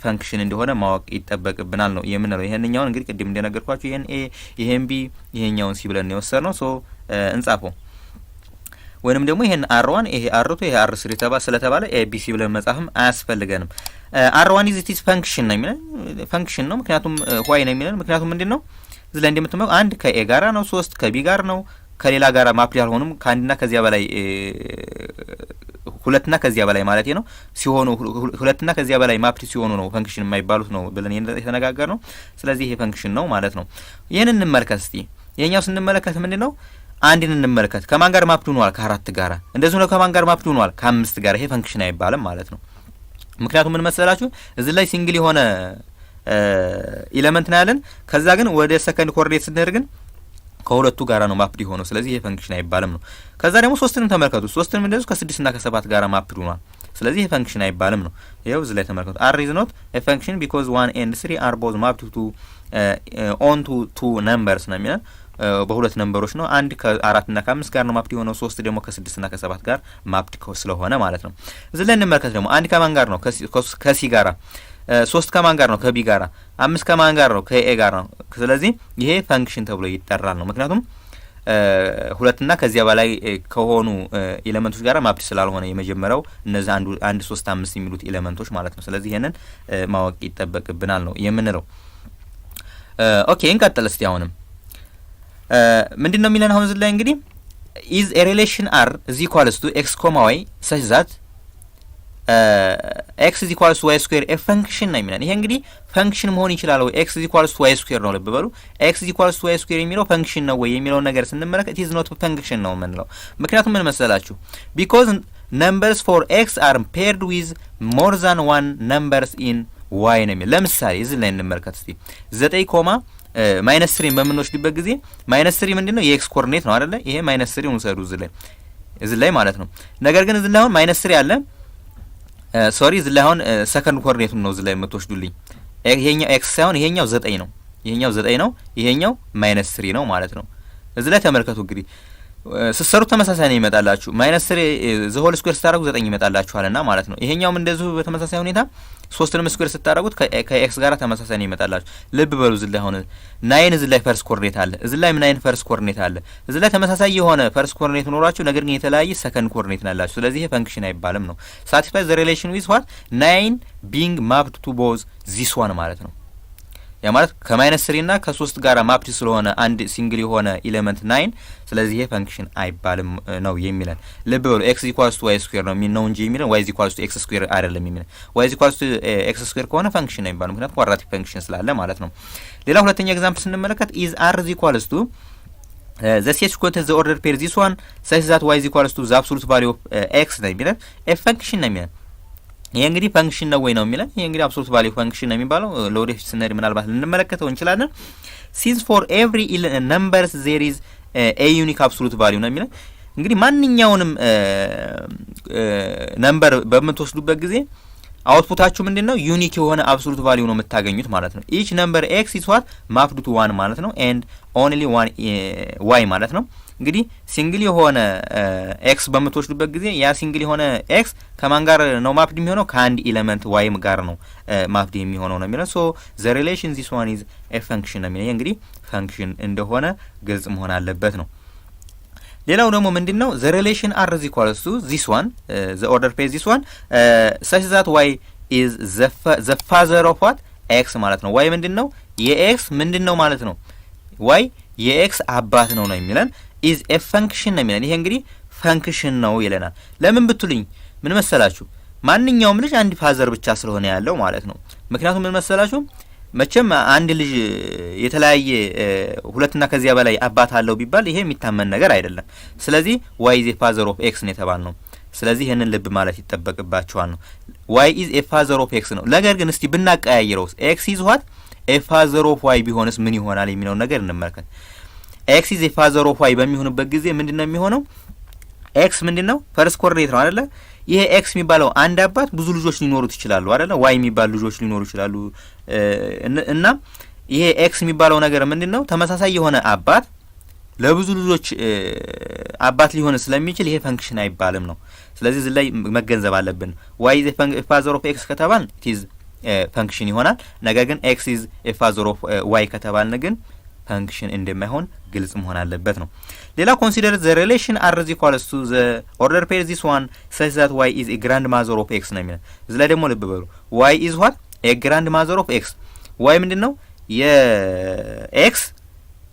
S1: ፈንክሽን እንደሆነ ማወቅ ይጠበቅብናል ነው የምንለው። ይሄንኛውን እንግዲህ ቅድም እንደነገርኳችሁ ይሄን ኤ ይሄን ቢ ይሄኛውን ሲ ብለን የወሰድነው ሶ እንጻፈው። ወይንም ደግሞ ይሄን R1 ይሄ R2 ይሄ R3 ስለተባለ ABC ብለን መጻፍም አያስፈልገንም። R1 is its function ነው የሚለን ፈንክሽን ነው። ምክንያቱም why ነው የሚለን ምክንያቱም ምንድነው እዚህ ላይ እንደምትመው አንድ ከኤ ጋራ ነው፣ 3 ከቢ ጋር ነው፣ ከሌላ ጋራ ማፕ ያልሆኑም ከአንድና ከዚያ በላይ ሁለትና ከዚያ በላይ ማለት ነው ሲሆኑ ሁለትና ከዚያ በላይ ማፕ ሲሆኑ ነው ፈንክሽን የማይባሉት ነው ብለን የተነጋገር ነው። ስለዚህ ይሄ ፈንክሽን ነው ማለት ነው። ይሄንን እንመልከት እስቲ። ይሄኛው ስንመለከት ምንድነው አንድን እንመልከት ከማን ጋር ማፕ ሆኗል? ከ4 ጋራ። እንደዚህ ነው ከማን ጋር ማፕ ሆኗል? ከ5 ጋር። ይሄ ፈንክሽን አይባልም ማለት ነው። ምክንያቱም ምን መሰላችሁ እዚህ ላይ ሲንግል የሆነ ኤሌመንት ነው ያለን። ከዛ ግን ወደ ሰከንድ ኮኦርዲኔት ስንሄድ ግን ከሁለቱ ጋራ ነው ማፕ ሆኖ፣ ስለዚህ ይሄ ፈንክሽን አይባልም ነው። ከዛ ደግሞ 3ንም ተመልከቱ። 3ንም እንደዚህ ከ6 እና ከ7 ጋራ ማፕ ሆኗል። ስለዚህ ይሄ ፈንክሽን አይባልም ነው። ይሄው እዚህ ላይ ተመልከቱ። R is not a function because 1 and 3 are both mapped to onto two numbers ነው የሚለን በሁለት ነምበሮች ነው። አንድ ከ4 እና ከ5 ጋር ነው ማፕድ የሆነው፣ 3 ደግሞ ከ6 እና ከ7 ጋር ማፕድ ስለሆነ ማለት ነው። እዚህ ላይ እንመልከት ደግሞ አንድ ከማን ጋር ነው? ከሲ ጋራ። 3 ከማን ጋር ነው? ከቢ ጋራ። 5 ከማን ጋር ነው? ከኤ ጋር ነው። ስለዚህ ይሄ ፈንክሽን ተብሎ ይጠራል ነው። ምክንያቱም ሁለትና ከዚያ በላይ ከሆኑ ኤሌመንቶች ጋር ማፕድ ስላልሆነ የመጀመሪያው እነዚህ አንድ 3 5 የሚሉት ኤሌመንቶች ማለት ነው። ስለዚህ ይሄንን ማወቅ ይጠበቅብናል ነው የምንለው። ኦኬ እንቀጥል እስቲ አሁንም ምንድነው የሚለን አሁን እዚህ ላይ እንግዲህ is a relation r is equals to x, y such that x is equals to y square a function ነው የሚለን። ይሄ እንግዲህ ፈንክሽን መሆን ይችላል ወይ x is equals to y square ነው። ልብ በሉ x is equals to y square የሚለው ፈንክሽን ነው ወይ የሚለውን ነገር ስንመለከት is not function ነው የምንለው። ምክንያቱም ምን መሰላችሁ because numbers for x are paired with more than one numbers in y ነው የሚለው። ለምሳሌ እዚህ ላይ እንመልከት እስቲ 9 ማይነስ 3 በምንወስድበት ጊዜ ማይነስ 3 ምንድነው የኤክስ ኮኦርዲኔት ነው አይደለ? ይሄ ማይነስ 3 ውሰዱ እዚህ ላይ ማለት ነው። ነገር ግን እዚህ ላይ አሁን ማይነስ 3 አለ ሶሪ እዚህ ላይ አሁን ሰከንድ ኮኦርዲኔቱን ነው እዚህ ላይ የምትወስዱልኝ። ይሄኛው ኤክስ ሳይሆን ይሄኛው 9 ነው። ይሄኛው 9 ነው፣ ይሄኛው ማይነስ 3 ነው ማለት ነው። እዚህ ላይ ተመልከቱ እንግዲህ ስትሰሩት ተመሳሳይ ነው ይመጣላችሁ። ማይነስ 3 ዘ ሆል ስኩዌር ስታደርጉ 9 ይመጣላችኋልና ማለት ነው። ይሄኛውም እንደዚሁ በተመሳሳይ ሁኔታ 3ንም ስኩዌር ስታደርጉት ከኤክስ ጋር ተመሳሳይ ነው ይመጣላችሁ። ልብ በሉ እዚህ ላይ አሁን 9 እዚህ ላይ ፈርስት ኮኦርዲኔት አለ፣ እዚህ ላይ 9 ፈርስት ኮኦርዲኔት አለ። እዚህ ላይ ተመሳሳይ የሆነ ፈርስት ኮኦርዲኔት ኖሯችሁ ነገር ግን የተለያየ ሰከንድ ኮኦርዲኔት ናላችሁ። ስለዚህ ይሄ ፈንክሽን አይባልም ነው። ሳቲስፋይ ዘ ሪሌሽን ዊዝ ዋት 9 ቢንግ ማፕድ ቱ ቦዝ ዚስ ዋን ማለት ነው። ያ ማለት ከማይነስ 3 እና ከ3 ጋር ማፕድ ስለሆነ አንድ ሲንግል የሆነ ኤሌመንት 9 ስለዚህ ይሄ ፈንክሽን አይባልም ነው የሚለን። ልብ በሉ x equals to y square ነው የሚለው እንጂ የሚለን y equals to x square አይደለም የሚለን። y equals to x square ከሆነ ፈንክሽን አይባልም ምክንያቱም ኳድራቲክ ፈንክሽን ስላለ ማለት ነው። ሌላ ሁለተኛ ኤግዛምፕል ስንመለከት is r equals to the set contains the ordered pair this one such that y equals to the absolute value of x ነው የሚለን። ፈንክሽን ነው የሚለን። ይሄ እንግዲህ ፈንክሽን ነው ወይ ነው የሚለን። ይሄ እንግዲህ አብሶሉት ቫልዩ ፈንክሽን ነው የሚባለው። ለወደፊት ስንሄድ ምናልባት ልንመለከተው እንችላለን። since for every numbers there is a unique absolute value ነው የሚለን። እንግዲህ ማንኛውንም ነምበር በምትወስዱበት ጊዜ አውትፑታችሁ ምንድነው ዩኒክ የሆነ አብሶሉት ቫልዩ ነው የምታገኙት ማለት ነው። each number x is what mapped to 1 ማለት ነው and only one y ማለት ነው። እንግዲህ ሲንግል የሆነ ኤክስ በምትወስዱበት ጊዜ ያ ሲንግል የሆነ ኤክስ ከማን ጋር ነው ማፕድ የሚሆነው? ከአንድ ኤሌመንት ዋይ ጋር ነው ማፕድ የሚሆነው ነው የሚለው። ሶ ዘ ሪሌሽን ዚስ ዋን ኢዝ ኤ ፈንክሽን ነው የሚለው። እንግዲህ ፈንክሽን እንደሆነ ግልጽ መሆን አለበት ነው። ሌላው ደግሞ ምንድነው ዘ ሪሌሽን አር ኢዝ ኢኳልስ ቱ ዚስ ዋን ዘ ኦርደር ፔዝ ዚስ ዋን such that y is the father of what x ማለት ነው። y ምንድነው? የኤክስ ምንድነው ማለት ነው? y የኤክስ አባት ነው ነው የሚለን is a function ነው የሚለን። ይሄ እንግዲህ ፈንክሽን ነው ይለናል። ለምን ብትሉኝ ምን መሰላችሁ? ማንኛውም ልጅ አንድ ፋዘር ብቻ ስለሆነ ያለው ማለት ነው። ምክንያቱም ምን መሰላችሁ? መቼም አንድ ልጅ የተለያየ ሁለትና ከዚያ በላይ አባት አለው ቢባል ይሄ የሚታመን ነገር አይደለም። ስለዚህ y is a father of x ነው የተባልነው። ስለዚህ ይሄንን ልብ ማለት ይጠበቅባችኋል ነው። y is a father of x ነው። ነገር ግን እስቲ ብናቀያይረው x is what a father of y ቢሆንስ ምን ይሆናል የሚለው ነገር እንመልከት። x is a father of y በሚሆንበት ጊዜ ምንድነው የሚሆነው? x ምንድነው? ፈርስት ኮኦርዲኔት ነው አይደለ? ይሄ x የሚባለው አንድ አባት ብዙ ልጆች ሊኖሩት ይችላሉ አይደለ? y የሚባሉ ልጆች ሊኖሩ ይችላሉ እና ይሄ x የሚባለው ነገር ምንድነው? ተመሳሳይ የሆነ አባት ለብዙ ልጆች አባት ሊሆን ስለሚችል ይሄ ፈንክሽን አይባልም ነው። ስለዚህ እዚህ ላይ መገንዘብ አለብን። y is a father of x ከተባል it is ፈንክሽን ይሆናል። ነገር ግን ኤክስ ኢዝ ኤ ፋዘር ኦፍ ዋይ ከተባልን ግን ፈንክሽን እንደማይሆን ግልጽ መሆን አለበት ነው። ሌላ ኮንሲደር ዘ ሪሌሽን አር ኢዝ ኢኳልስ ቱ ዘ ኦርደር ፔር ዚስ ዋን ሰች ዛት ዋይ ኢዝ ኤ ግራንድ ማዘር ኦፍ ኤክስ ነው የሚለው። እዚህ ላይ ደግሞ ልብ በሉ ዋይ ኢዝ ዋት ኤ ግራንድ ማዘር ኦፍ ኤክስ። ዋይ ምንድን ነው? የኤክስ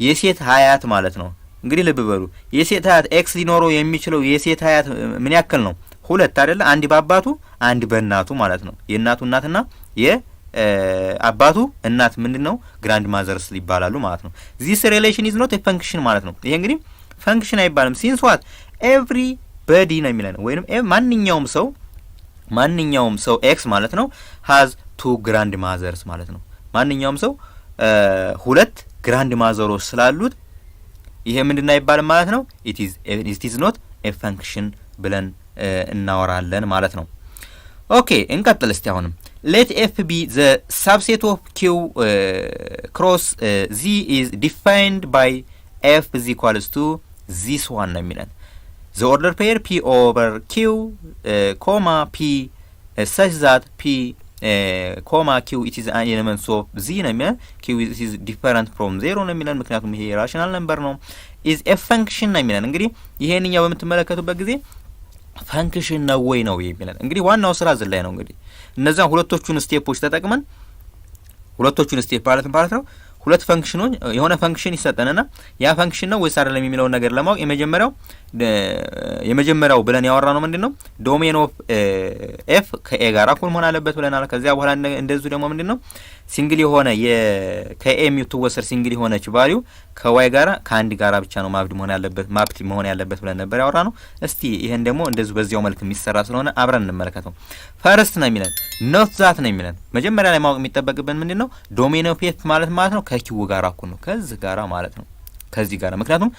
S1: የሴት ሀያት ማለት ነው። እንግዲህ ልብ በሉ የሴት ሀያት ኤክስ ሊኖረው የሚችለው የሴት ሀያት ምን ያክል ነው? ሁለት አይደለ? አንድ በአባቱ አንድ በእናቱ ማለት ነው። የእናቱ እናትና የአባቱ እናት ምንድነው? ግራንድ ማዘርስ ይባላሉ ማለት ነው። ዚስ ሪሌሽን ኢዝ ኖት ኤ ፈንክሽን ማለት ነው። ይሄ እንግዲህ ፈንክሽን አይባልም። ሲንስ ዋት ኤቭሪ በዲ ነው የሚለን ወይንም ማንኛውም ሰው ኤክስ ማለት ነው ሃዝ ቱ ግራንድ ማዘርስ ማለት ነው። ማንኛውም ሰው ሁለት ግራንድ ማዘሮች ስላሉት ይሄ ምንድነው አይባልም ማለት ነው። ኢት ኢዝ ኖት ኤ ፈንክሽን ብለን እናወራለን ማለት ነው። ኦኬ እንቀጥል እስቲ አሁንም let f be the subset of q cross z is defined by f is equals to this one ነው የሚለን the order pair p over q comma p such that p comma q it is an element of z ነው የሚለን q is different from 0 ነው የሚለን ምክንያቱም ይሄ ራሽናል ነምበር ነው is a function ነው የሚለን እንግዲህ ይሄንኛው በምትመለከቱበት ጊዜ ፈንክሽን ነው ወይ ነው የሚለን እንግዲህ ዋናው ስራ እዚህ ላይ ነው። እንግዲህ እነዛን ሁለቶቹን ስቴፖች ተጠቅመን ሁለቶቹን ስቴፕ ማለት ነው ሁለት ፈንክሽኖች የሆነ ፈንክሽን ይሰጠንና ያ ፈንክሽን ነው ወይስ አይደለም የሚለው ነገር ለማወቅ የመጀመሪያው ብለን ያወራነው ምንድነው ዶሜን ኦፍ ኤፍ ከኤ ጋር እኩል መሆን አለበት ብለናል። ከዚያ በኋላ እንደዚሁ ደግሞ ምንድነው ሲንግል የሆነ ከኤ የምትወሰድ ሲንግል የሆነች ቫልዩ ከዋይ ጋራ ከአንድ ጋራ ብቻ ነው ማፕት መሆን ያለበት ብለን ነበር ያወራነው። እስቲ ይሄን ደግሞ እንደዚሁ በዚያው መልክ የሚሰራ ስለሆነ አብረን እንመለከተው። ፈርስት ነው የሚለን ኖት ዛት ነው የሚለን መጀመሪያ ላይ ማወቅ የሚጠበቅብን ምንድነው ዶሜን ኦፍ ኤፍ ማለት ነው ከኪው ጋራ እኩል ነው ከዚህ ጋራ ማለት ነው ከዚህ ጋራ ምክንያቱም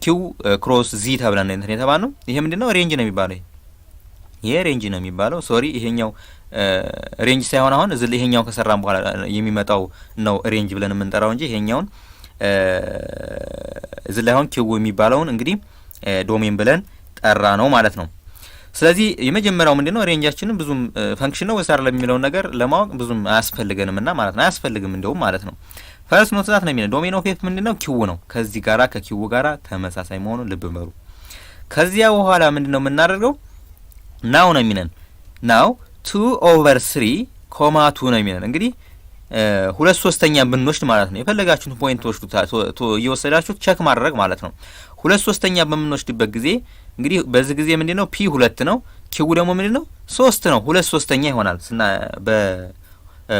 S1: ኪው ክሮስ ዚ ተብለን እንትን የተባለው ይሄ ምንድነው ሬንጅ ነው የሚባለው ይሄ ሬንጅ ነው የሚባለው ሶሪ ይሄኛው ሬንጅ ሳይሆን አሁን እዚህ ይሄኛው ከሰራን በኋላ የሚመጣው ነው ሬንጅ ብለን የምንጠራው እንጂ ይሄኛውን እዚህ ላይ አሁን ኪው የሚባለውን እንግዲህ ዶሜን ብለን ጠራ ነው ማለት ነው። ስለዚህ የመጀመሪያው ምንድነው ሬንጃችንን ብዙም ፈንክሽን ነው ወይስ አይደለም የሚለው ነገር ለማወቅ ብዙም አያስፈልገንምና ማለት ነው አያስፈልግም እንደውም ማለት ነው። ፈርስት ኖት ዛት ነው የሚለው ዶሜን ኦፍ ኤፍ ምንድነው ኪው ነው ከዚህ ጋራ ከኪው ጋራ ተመሳሳይ መሆኑን ልብ በሉ። ከዚያ በኋላ ምንድነው የምናደርገው ናው ነው የሚለን ናው 2/3 ኮማ 2 ነው የሚለን እንግዲህ 2/3 ብንወስድ ማለት ነው የፈለጋችሁት ፖይንት ወስዱት እየወሰዳችሁት ቼክ ማድረግ ማለት ነው። 2/3 በምንወስድበት ጊዜ እንግዲህ በዚህ ጊዜ ምንድነው ፒ 2 ነው ኪው ደግሞ ምንድነው 3 ነው 2/3 ይሆናል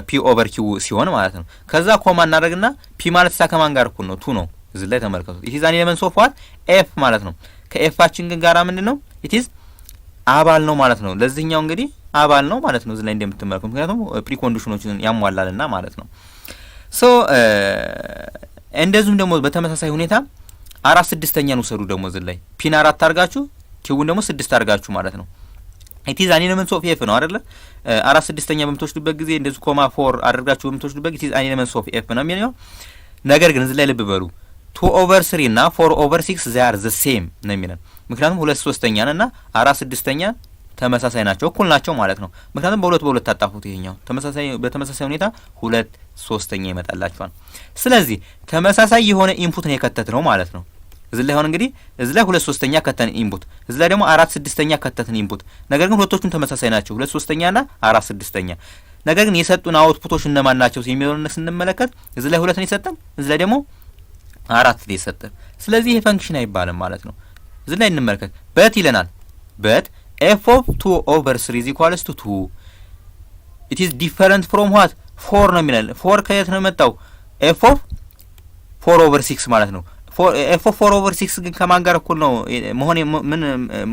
S1: ፒ ኦቨር ኪው ሲሆን ማለት ነው። ከዛ ኮማ እናደርግና ፒ ማለት ከማን ጋር እኩል ነው 2 ነው እዚህ ላይ ተመልከቱ። ኢት ኢዝ አን ኤሌመንት ኦፍ ዋት ኤፍ ማለት ነው ከኤፋችን ጋራ ምንድነው ኢት ኢዝ አባል ነው ማለት ነው። ለዚህኛው እንግዲህ አባል ነው ማለት ነው እዚህ ላይ እንደምትመለከቱ ምክንያቱም ፕሪኮንዲሽኖችን ያሟላልና ማለት ነው። ሶ እንደዚሁም ደግሞ በተመሳሳይ ሁኔታ 4/6 ውሰዱ ደግሞ እዚህ ላይ ፒን 4 አድርጋችሁ ኪውን ደግሞ 6 አድርጋችሁ ማለት ነው ኢት ኢዝ አን ኤሌመንት ኦፍ ኤፍ ነው አይደለ 4/6 በምትወስዱበት ጊዜ እንደዚህ ኮማ 4 አድርጋችሁ በምትወስዱበት ኢት ኢዝ አን ኤሌመንት ኦፍ ኤፍ ነው የሚለው ነገር ግን እዚህ ላይ ልብ በሉ 2/3 እና 4/6 they are the same ነው የሚለው ምክንያቱም 2/3 እና 4/6 ተመሳሳይ ናቸው እኩል ናቸው ማለት ነው። ምክንያቱም በሁለት ታጣፉት ይሄኛው በተመሳሳይ ሁኔታ 2/3 ይመጣላችኋል። ስለዚህ ተመሳሳይ የሆነ ኢንፑት ነው የከተትነው ማለት ነው። እዚህ ላይ ሆነ እንግዲህ እዚህ ላይ 2/3 ከተን ኢንፑት እዚህ ላይ ደግሞ 4/6 ከተትን ኢንፑት ነገር ግን ሁለቶቹም ተመሳሳይ ናቸው 2/3 እና 4/6 ነገር ግን የሰጡን አውትፑቶች እነማን ናቸው የሚለውን ስንመለከት እዚህ ላይ 2 ነው የሰጠን እዚህ ላይ ደግሞ 4 ነው የሰጠን። ስለዚህ ይሄ ፈንክሽን አይባልም ማለት ነው። እዚህ ላይ እንመለከት በት ይለናል በት f of 2/3 is equals to 2 it is different from what 4 ነው የሚለን 4 ከየት ነው የመጣው f of 4/6 ማለት ነው። f of 4/6 ግን ከማን ጋር እኩል ነው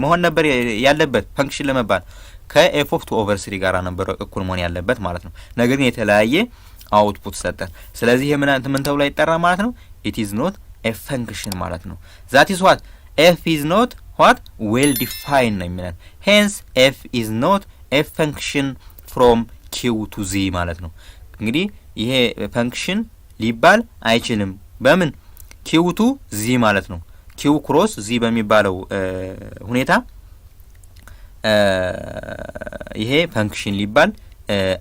S1: መሆን ነበር ያለበት ፈንክሽን ለመባል ከf of 2/3 ጋር ነበር እኩል መሆን ያለበት ማለት ነው። ነገር ግን የተለያየ አውትፑት ሰጠን። ስለዚህ ይሄ ምን ተብሎ ይጠራ ማለት ነው it is not a function ማለት ነው። that is what f is not what well defined ነው የሚለን hence f is not a function from q to z ማለት ነው። እንግዲህ ይሄ ፈንክሽን ሊባል አይችልም በምን q to z ማለት ነው። q ክሮስ z በሚባለው ሁኔታ ይሄ ፈንክሽን ሊባል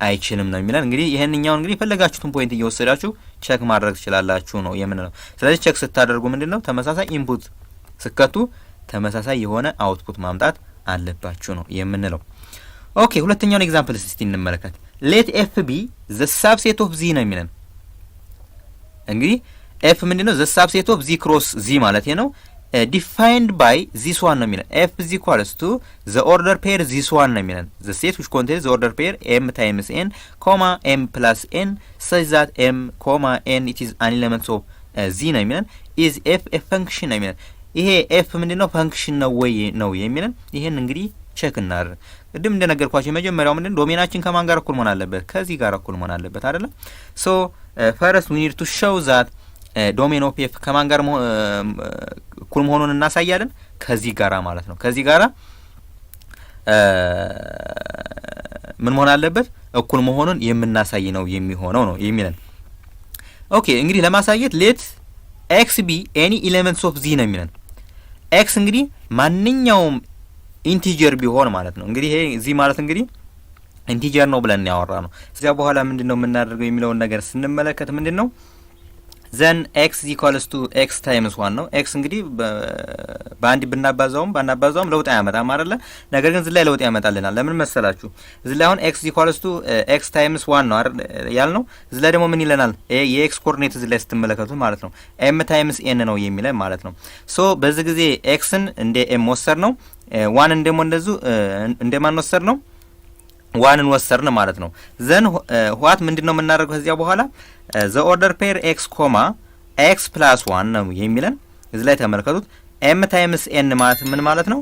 S1: አይችልም ነው የሚለን። እንግዲህ ይሄንኛው እንግዲህ ፈለጋችሁትን ፖይንት እየወሰዳችሁ ቼክ ማድረግ ትችላላችሁ ነው የምንለው። ስለዚህ ቼክ ስታደርጉ ምንድነው ተመሳሳይ ኢንፑት ስከቱ ተመሳሳይ የሆነ አውትፑት ማምጣት አለባችሁ ነው የምንለው። ኦኬ ሁለተኛውን ኤግዛምፕል እስቲ እንመለከት። ሌት ኤፍ ቢ ዘ ሳብሴት ኦፍ ዚ ነው የሚለን። እንግዲህ ኤፍ ምንድነው ዘ ሳብሴት ኦፍ ዚ ክሮስ ዚ ማለት ነው። ዲፋይንድ ባይ ዚስ ዋን ነው የሚለን። ኤፍ ኢዝ ኢኳልስ ቱ ዘ ኦርደር ፔር ዚስ ዋን ነው የሚለን። ዘ ሴት ዊች ኮንቴንስ ዘ ኦርደር ፔር ኤም ታይምስ ኤን ኮማ ኤም ፕላስ ኤን ሰች ዛት ኤም ኮማ ኤን ኢት ኢዝ አን ኤሌመንት ኦፍ ዚ ነው የሚለን። ኢዝ ኤፍ ኤ ፈንክሽን ነው የሚለን። ይሄ ኤፍ ምንድነው ፈንክሽን ነው ወይ ነው የሚለን። ይሄን እንግዲህ ቼክ እናድርግ። ቅድም እንደነገርኳችሁ የመጀመሪያው ምንድነው ዶሜናችን ከማን ጋር እኩል መሆን አለበት? ከዚህ ጋር እኩል መሆን አለበት አይደለ? ሶ ፈርስት ዊ ኒድ ቱ ሾው ዛት ዶሜን ኦፍ ኤፍ ከማን ጋር እኩል መሆኑን እናሳያለን። ከዚህ ጋራ ማለት ነው። ከዚህ ጋራ ምን መሆን አለበት? እኩል መሆኑን የምናሳይ ነው የሚሆነው ነው የሚለን። ኦኬ እንግዲህ ለማሳየት ሌት ኤክስ ቢ ኤኒ ኤሌመንትስ ኦፍ ዚ ነው የሚለን። ኤክስ እንግዲህ ማንኛውም ኢንቲጀር ቢሆን ማለት ነው። እንግዲህ ይሄ ዚ ማለት እንግዲህ ኢንቲጀር ነው ብለን ያወራ ነው። ከዚያ በኋላ ምንድነው የምናደርገው የሚለውን ነገር ስንመለከት ምንድነው ዘን ኤክስ ኢኳልስ ቱ ኤክስ ታይምስ 1 ነው። ኤክስ እንግዲህ በአንድ ባናባዛውም ለውጥ አያመጣም አይደለ? ነገር ግን እዚህ ላይ ለውጥ ያመጣልናል። ለምን መሰላችሁ? እዚህ ላይ አሁን ኤክስ ኢኳልስ ቱ ኤክስ ታይምስ 1 ነው አይደል ያልነው። እዚህ ላይ ደግሞ ምን ይለናል? የኤክስ ኮኦርዲኔት እዚህ ላይ ስትመለከቱት ማለት ነው ኤም ታይምስ ኤን ነው የሚለን ማለት ነው። ሶ በዚህ ጊዜ ኤክስን እንደ ኤም ወሰድ ነው፣ ዋንን ደግሞ እንደዚሁ እንደማን ወሰድ ነው? ዋንን ወሰርን ማለት ነው። ዘን ዋት ምንድነው የምናደርገው ከዚያ በኋላ ዘ ኦርደር ፔር ኤክስ ኮማ ኤክስ ፕላስ 1 ነው የሚለን። እዚህ ላይ ተመልከቱት። ኤም ታይምስ ኤን ማለት ምን ማለት ነው?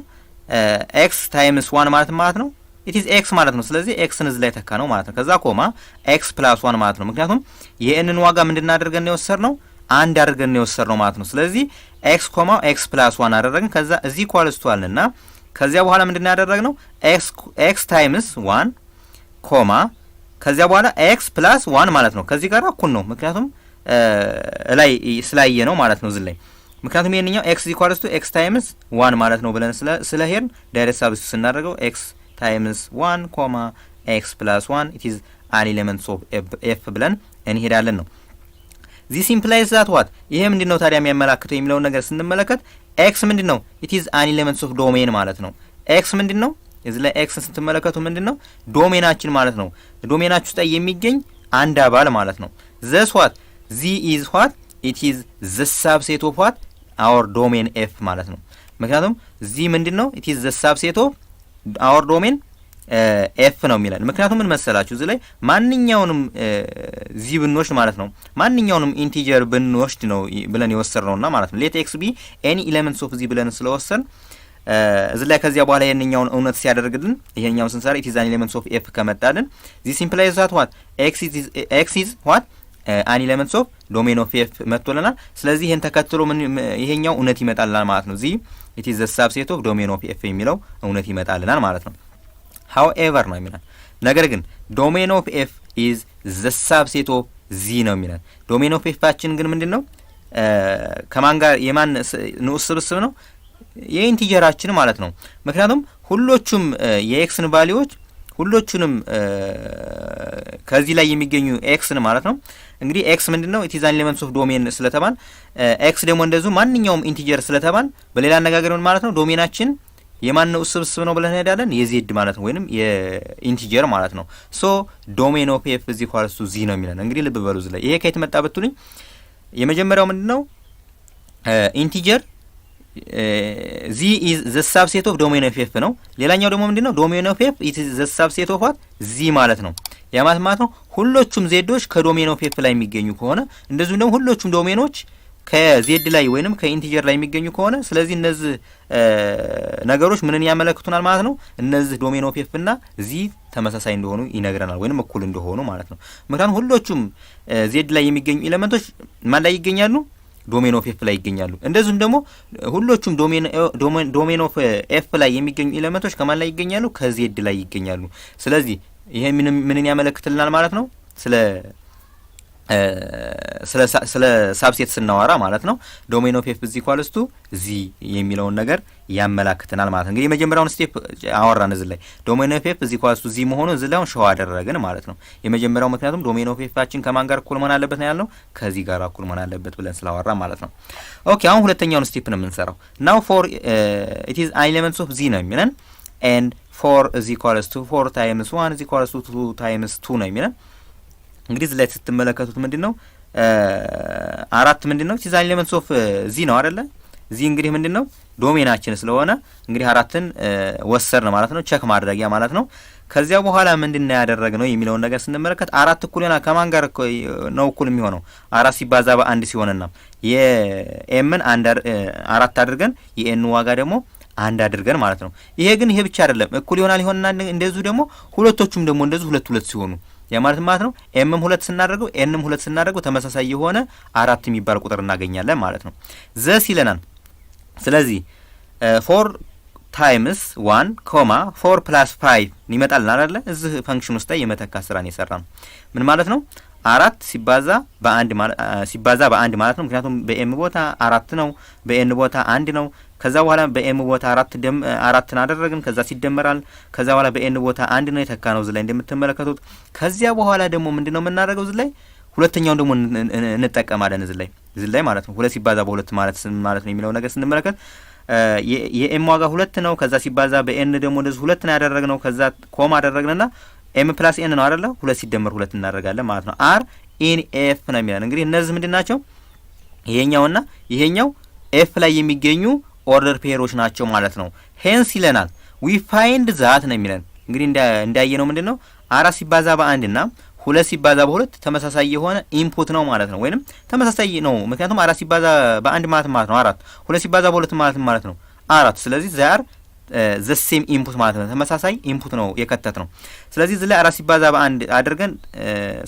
S1: ኤክስ ታይምስ 1 ማለት ነው ኢት ኢዝ ኤክስ ማለት ነው። ስለዚህ ኤክስን እዚህ ላይ ተካ ነው ማለት ነው። ከዛ ኮማ ኤክስ ፕላስ 1 ማለት ነው። ምክንያቱም የኤንን ዋጋ ምንድን አድርገን ነው የወሰድነው? አንድ አድርገን ነው የወሰድነው ማለት ነው። ስለዚህ ኤክስ ኮማ ኤክስ ፕላስ 1 አደረግን። ከዛ እዚህ ኢኳልስ ቱ አለና ከዚያ በኋላ ምንድነው ያደረግነው? ኤክስ ታይምስ 1 ኮማ ከዚያ በኋላ ኤክስ ፕላስ 1 ማለት ነው። ከዚህ ጋር እኩል ነው፣ ምክንያቱም ላይ ስላየ ነው ማለት ነው እዚህ ላይ። ምክንያቱም ይሄንኛው ኤክስ ኢኳልስ ቱ ኤክስ ታይምስ 1 ማለት ነው ብለን ስለሄድን ዳይሬክት ሳብስቲቱት ስናደርገው ኤክስ ታይምስ 1 ኮማ ኤክስ ፕላስ 1 ኢት ኢዝ አን ኤሌመንት ኦፍ ኤፍ ብለን እንሄዳለን ነው። ዚስ ኢምፕላይዝ ዛት ዋት ይሄ ምንድነው ታዲያ የሚያመላክተው የሚለውን ነገር ስንመለከት ኤክስ ምንድነው? ኢት ኢዝ አን ኤሌመንት ኦፍ ዶሜን ማለት ነው። ኤክስ ምንድነው? እዚህ ላይ ኤክስን ስትመለከቱ ምንድነው? ዶሜናችን ማለት ነው። ዶሜናችሁ ውስጥ የሚገኝ አንድ አባል ማለት ነው። ዘስ ዋት ዚ ኢዝ ዋት ኢት ኢዝ ዘ ሳብሴት ኦፍ ዋት አወር ዶሜን ኤፍ ማለት ነው። ምክንያቱም ዚ ምንድነው? ኢት ኢዝ ዘ ሳብሴት ኦፍ አወር ዶሜን ኤፍ ነው የሚለን። ምክንያቱም ምን መሰላችሁ እዚህ ላይ ማንኛውንም ዚ ብንወስድ ማለት ነው ማንኛውንም ኢንቲጀር ብንወስድ ነው ብለን የወሰድነውና ማለት ነው ሌት ኤክስ ቢ ኤኒ ኤሌመንትስ ኦፍ ዚ ብለን ስለወሰን እዚህ ላይ ከዚያ በኋላ የኛውን እውነት ሲያደርግልን ይሄኛውን ስንሰራ ኢት ኢዝ አን ኤሌመንትስ ኦፍ ኤፍ ከመጣልን ዚስ ኢምፕላይዝ ዛት ዋት ኤክስ ኢዝ ዋት አን ኤሌመንትስ ኦፍ ዶሜን ኦፍ ኤፍ መጥቶልናል። ስለዚህ ይሄን ተከትሎ ምን ይሄኛው እውነት ይመጣልናል ማለት ነው። ዚ ኢት ኢዝ ዘ ሳብሴት ኦፍ ዶሜን ኦፍ ኤፍ የሚለው እውነት ይመጣልናል ማለት ነው። however ነው የሚለን። ነገር ግን ዶሜን ኦፍ ኤፍ ኢዝ ዘ ሳብሴት ኦፍ ዚ ነው የሚለን። ዶሜን ኦፍ ኤፋችን ግን ምንድነው? ከማን ጋር የማን ንዑስ ስብስብ ነው? የኢንቲጀራችን ማለት ነው። ምክንያቱም ሁሎቹም የኤክስን ቫልዩዎች ሁሎቹንም ከዚህ ላይ የሚገኙ ኤክስን ማለት ነው። እንግዲህ ኤክስ ምንድነው? ኢት ኢዝ አን ኤሌመንትስ ኦፍ ዶሜን ስለተባል ኤክስ ደግሞ እንደዚሁ ማንኛውም ኢንቲጀር ስለተባል በሌላ አነጋገር ምን ማለት ነው? ዶሜናችን የማን ንዑስ ስብስብ ነው ብለን እንሄዳለን? የዜድ ማለት ነው፣ ወይንም የኢንቲጀር ማለት ነው። ሶ ዶሜን ኦፍ ኤፍ ኢዝ ኢኳልስ ቱ ዚ ነው የሚለን። እንግዲህ ልብ በሉ እዚህ ላይ ይሄ ከየት መጣ ብትሉኝ የመጀመሪያው ምንድነው? ኢንቲጀር ዚ ኢዝ ዘ ሳብሴት ኦፍ ዶሜን ኦፍ ኤፍ ነው። ሌላኛው ደግሞ ምንድነው? ዶሜን ኦፍ ኤፍ ኢዝ ዘ ሳብሴት ኦፍ ዋት ዚ ማለት ነው። ያ ማለት ነው ሁሎቹም ዜዶች ከዶሜን ኦፍ ኤፍ ላይ የሚገኙ ከሆነ እንደዚሁም ደግሞ ሁሎቹም ዶሜኖች ከዜድ ላይ ወይንም ከኢንቲጀር ላይ የሚገኙ ከሆነ ስለዚህ እነዚህ ነገሮች ምንን ያመለክቱናል ማለት ነው? እነዚህ ዶሜን ኦፍ ኤፍ እና ዚ ተመሳሳይ እንደሆኑ ይነግረናል፣ ወይንም እኩል እንደሆኑ ማለት ነው። ምክንያቱም ሁሎቹም ዜድ ላይ የሚገኙ ኤሌመንቶች ማን ላይ ይገኛሉ? ዶሜን ኦፍ ኤፍ ላይ ይገኛሉ። እንደዚሁም ደግሞ ሁሎቹም ዶሜን ኦፍ ኤፍ ላይ የሚገኙ ኤሌመንቶች ከማን ላይ ይገኛሉ? ከዜድ ላይ ይገኛሉ። ስለዚህ ይሄ ምንን ያመለክትልናል ማለት ነው? ስለ ስለ ሳብሴት ስናወራ ማለት ነው ዶሜን ኦፍ ኤፍ ኢኳልስ ቱ ዚ የሚለውን ነገር ያመላክተናል ማለት ነው። እንግዲህ የመጀመሪያውን ስቴፕ አወራን እዚህ ላይ ዶሜን ኦፍ ኤፍ ኢኳልስ ቱ ዚ መሆኑን እዚህ ላይ ሾው አደረግን ማለት ነው። የመጀመሪያው ምክንያቱም ዶሜን ኦፍ ኤፋችን ከማን ጋር እኩል መሆን አለበት ነው ያልነው ከዚህ ጋር እኩል መሆን አለበት ብለን ስላወራ ማለት ነው። ኦኬ አሁን ሁለተኛውን ስቴፕ ነው የምንሰራው። ናው ፎር ኢት ኢዝ ኤሌመንትስ ኦፍ ዚ ነው የሚለን ኤንድ ፎር ኢኳልስ ቱ 4 ታይምስ 1 ኢኳልስ ቱ 2 ታይምስ 2 ነው የሚለን። እንግዲህ እዚህ ላይ ስትመለከቱት ምንድነው አራት ምንድነው ኢዝ ኤሌመንትስ ኦፍ ዚ ነው አይደለ? ዚ እንግዲህ ምንድነው ዶሜናችን ስለሆነ እንግዲህ አራትን ወሰድን ማለት ነው፣ ቼክ ማድረጊያ ማለት ነው። ከዚያ በኋላ ምንድነው ያደረግነው የሚለውን ነገር ስንመለከት አራት እኩል ይሆናል ከማን ጋር ነው እኩል የሚሆነው? አራት ሲባዛ በአንድ ሲሆንና የኤምን አራት አድርገን የኤን ዋጋ ደግሞ አንድ አድርገን ማለት ነው። ይሄ ግን ይሄ ብቻ አይደለም እኩል ይሆናል ይሆንና እንደዚሁ ደግሞ ሁለቶቹም ደግሞ እንደዚሁ ሁለት ሲሆኑ ያ ማለት ነው ኤምም ሁለት ስናደርገው ኤንም ሁለት ስናደርገው ተመሳሳይ የሆነ አራት የሚባል ቁጥር እናገኛለን ማለት ነው። ዘስ ይለናል። ስለዚህ 4 ታይምስ 1 ኮማ 4 ፕላስ 5 ይመጣልና አይደለ? እዚህ ፈንክሽን ውስጥ የመተካ ስራን የሰራን ምን ማለት ነው? አራት ሲባዛ በአንድ ማለት ነው። ምክንያቱም በኤም ቦታ አራት ነው፣ በኤን ቦታ አንድ ነው። ከዛ በኋላ በኤም ቦታ አራትን አደረግን፣ ከዛ ሲደመራል። ከዛ በኋላ በኤን ቦታ አንድ ነው የተካ ነው እዚህ ላይ እንደምትመለከቱት። ከዚያ በኋላ ደግሞ ምንድነው የምናደርገው እዚህ ላይ ሁለተኛውን ደግሞ እንጠቀማለን እዚህ ላይ ማለት ነው። ሁለት ሲባዛ በሁለት ማለት ነው የሚለው ነገር ስንመለከት የኤም ዋጋ ሁለት ነው። ከዛ ሲባዛ በኤን ደግሞ እንደዚህ ሁለት ነው ያደረግነው። ከዛ ኮማ አደረግንና ኤም ፕላስ ኤን ነው አይደለ? ሁለት ሲደመር ሁለት እናደርጋለን ማለት ነው። አር ኢን ኤፍ ነው የሚለን። እንግዲህ እነዚህ ምንድናቸው? ይሄኛውና ይሄኛው ኤፍ ላይ የሚገኙ ኦርደር ፔሮች ናቸው ማለት ነው። ሄንስ ይለናል ዊ ፋይንድ ዛት ነው የሚለን። እንግዲህ እንዳያየነው ምንድነው አራት ሲባዛ በአንድና ሁለት ሲባዛ በሁለት ተመሳሳይ የሆነ ኢንፑት ነው ማለት ነው። ወይንም ተመሳሳይ ነው ምክንያቱም አራት ሲባዛ በአንድ ማለት ነው አራት፣ ሁለት ሲባዛ በሁለት ማለት ነው አራት። ስለዚህ ዛር ዘ ሴም ኢንፑት ማለት ነው። ተመሳሳይ ኢንፑት ነው የከተት ነው። ስለዚህ እዚህ ላይ አራት ሲባዛ በአንድ አድርገን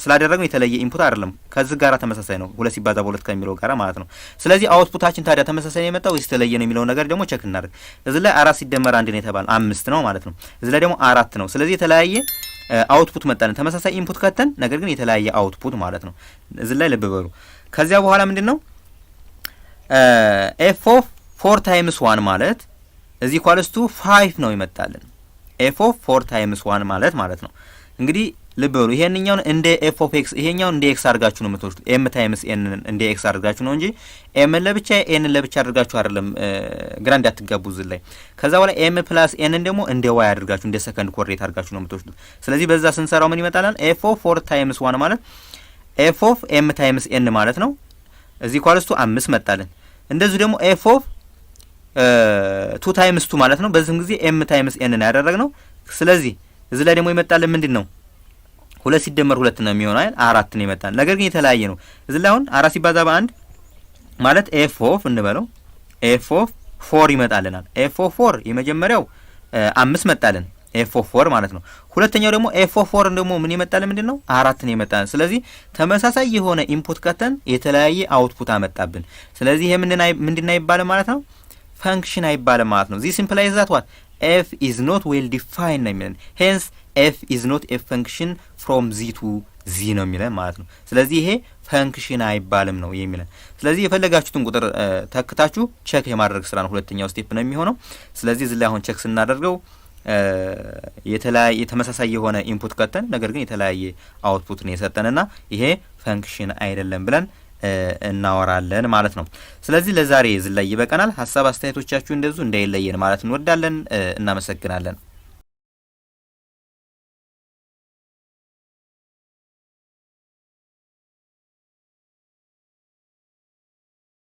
S1: ስላደረግነው የተለየ ኢንፑት አይደለም፣ ከዚህ ጋራ ተመሳሳይ ነው ሁለት ሲባዛ በሁለት ከሚለው ጋራ ማለት ነው። ስለዚህ አውትፑታችን ታዲያ ተመሳሳይ ነው የመጣው ወይስ የተለየ ነው የሚለው ነገር ደግሞ ቼክ እናድርግ። እዚህ ላይ አራት ሲደመር አንድ ነው የተባለው 5 ነው ማለት ነው። እዚህ ላይ ደግሞ 4 ነው። ስለዚህ የተለያየ አውትፑት መጣልን። ተመሳሳይ ኢንፑት ከተን ነገር ግን የተለያየ አውትፑት ማለት ነው። እዚህ ላይ ልብ በሉ። ከዚያ በኋላ ምንድነው ኤፍ ኦፍ 4 ታይምስ 1 ማለት እዚህ ኢኳልስ ቱ 5 ነው ይመጣልን። ኤፍ ኦፍ 4 ታይምስ 1 ማለት ነው። እንግዲህ ልብ በሉ ይሄንኛውን እንደ ኤፍ ኦፍ ኤክስ ይሄኛውን እንደ ኤክስ አድርጋችሁ ነው የምትወስዱት። ኤም ታይምስ ኤን እንደ ኤክስ አድርጋችሁ ነው እንጂ ኤም ለብቻ ኤን ለብቻ አድርጋችሁ አይደለም። ግራ እንዳትጋቡ እዚህ ላይ። ከዛ በኋላ ኤም ፕላስ ኤን ደግሞ እንደ ዋይ አድርጋችሁ እንደ ሰከንድ ኮኦርዲኔት አድርጋችሁ ነው የምትወስዱት። ስለዚህ በዛ ስንሰራው ምን ይመጣላል? ኤፍ ኦፍ 4 ታይምስ 1 ማለት ኤፍ ኦፍ ኤም ታይምስ ኤን ማለት ነው። እዚህ ኢኳልስ ቱ 5 መጣልን። እንደዚሁ ደግሞ ኤፍ ኦፍ 2 ታይምስ 2 ማለት ነው። በዚህም ጊዜ ኤም ታይምስ ኤን ነው ያደረግነው። ስለዚህ እዚህ ላይ ደግሞ ይመጣልን ምንድነው ሁለት ሲደመር ሁለት ነው የሚሆነው አይደል? አራት ነው ይመጣል። ነገር ግን የተለያየ ነው። እዚህ ላይ አሁን አራት ሲባዛ በአንድ ማለት ኤፍ ኦፍ እንበለው ኤፍ ኦፍ 4 ይመጣልናል። ኤፍ ኦፍ 4 የመጀመሪያው 5 መጣልን ኤፍ ኦፍ 4 ማለት ነው። ሁለተኛው ደግሞ ኤፍ ኦፍ 4 ደግሞ ምን ይመጣል? ምንድነው 4 ነው ይመጣል። ስለዚህ ተመሳሳይ የሆነ ኢንፑት ከተን የተለያየ አውትፑት አመጣብን። ስለዚህ ይሄ ምንድነው ይባላል ማለት ነው? ፈንክሽን አይባልም ማለት ነው። ዚስ ኢምፕላይዝ ዛት ዋት ኤፍ ኢዝ ኖት ዌል ዲፋይንድ ነው የሚለን። ሄንስ ኤፍ ኢዝ ኖት ኤ ፈንክሽን ፍሮም ዚ ቱ ዚ ነው የሚለን ማለት ነው። ስለዚህ ይሄ ፈንክሽን አይባልም ነው የሚለን። ስለዚህ የፈለጋችሁትን ቁጥር ተክታችሁ ቼክ የማድረግ ስራ ነው ሁለተኛው ስቴፕ ነው የሚሆነው። ስለዚህ እዚህ ላይ አሁን ቼክ ስናደርገው የተለያየ ተመሳሳይ የሆነ ኢንፑት ከተን ነገር ግን የተለያየ አውትፑት ነው የሰጠንና ይሄ ፈንክሽን አይደለም ብለን እናወራለን ማለት ነው። ስለዚህ ለዛሬ እዚህ ላይ ይበቃናል። ሀሳብ አስተያየቶቻችሁ እንደዙ እንዳይለየን ማለት እንወዳለን። እናመሰግናለን።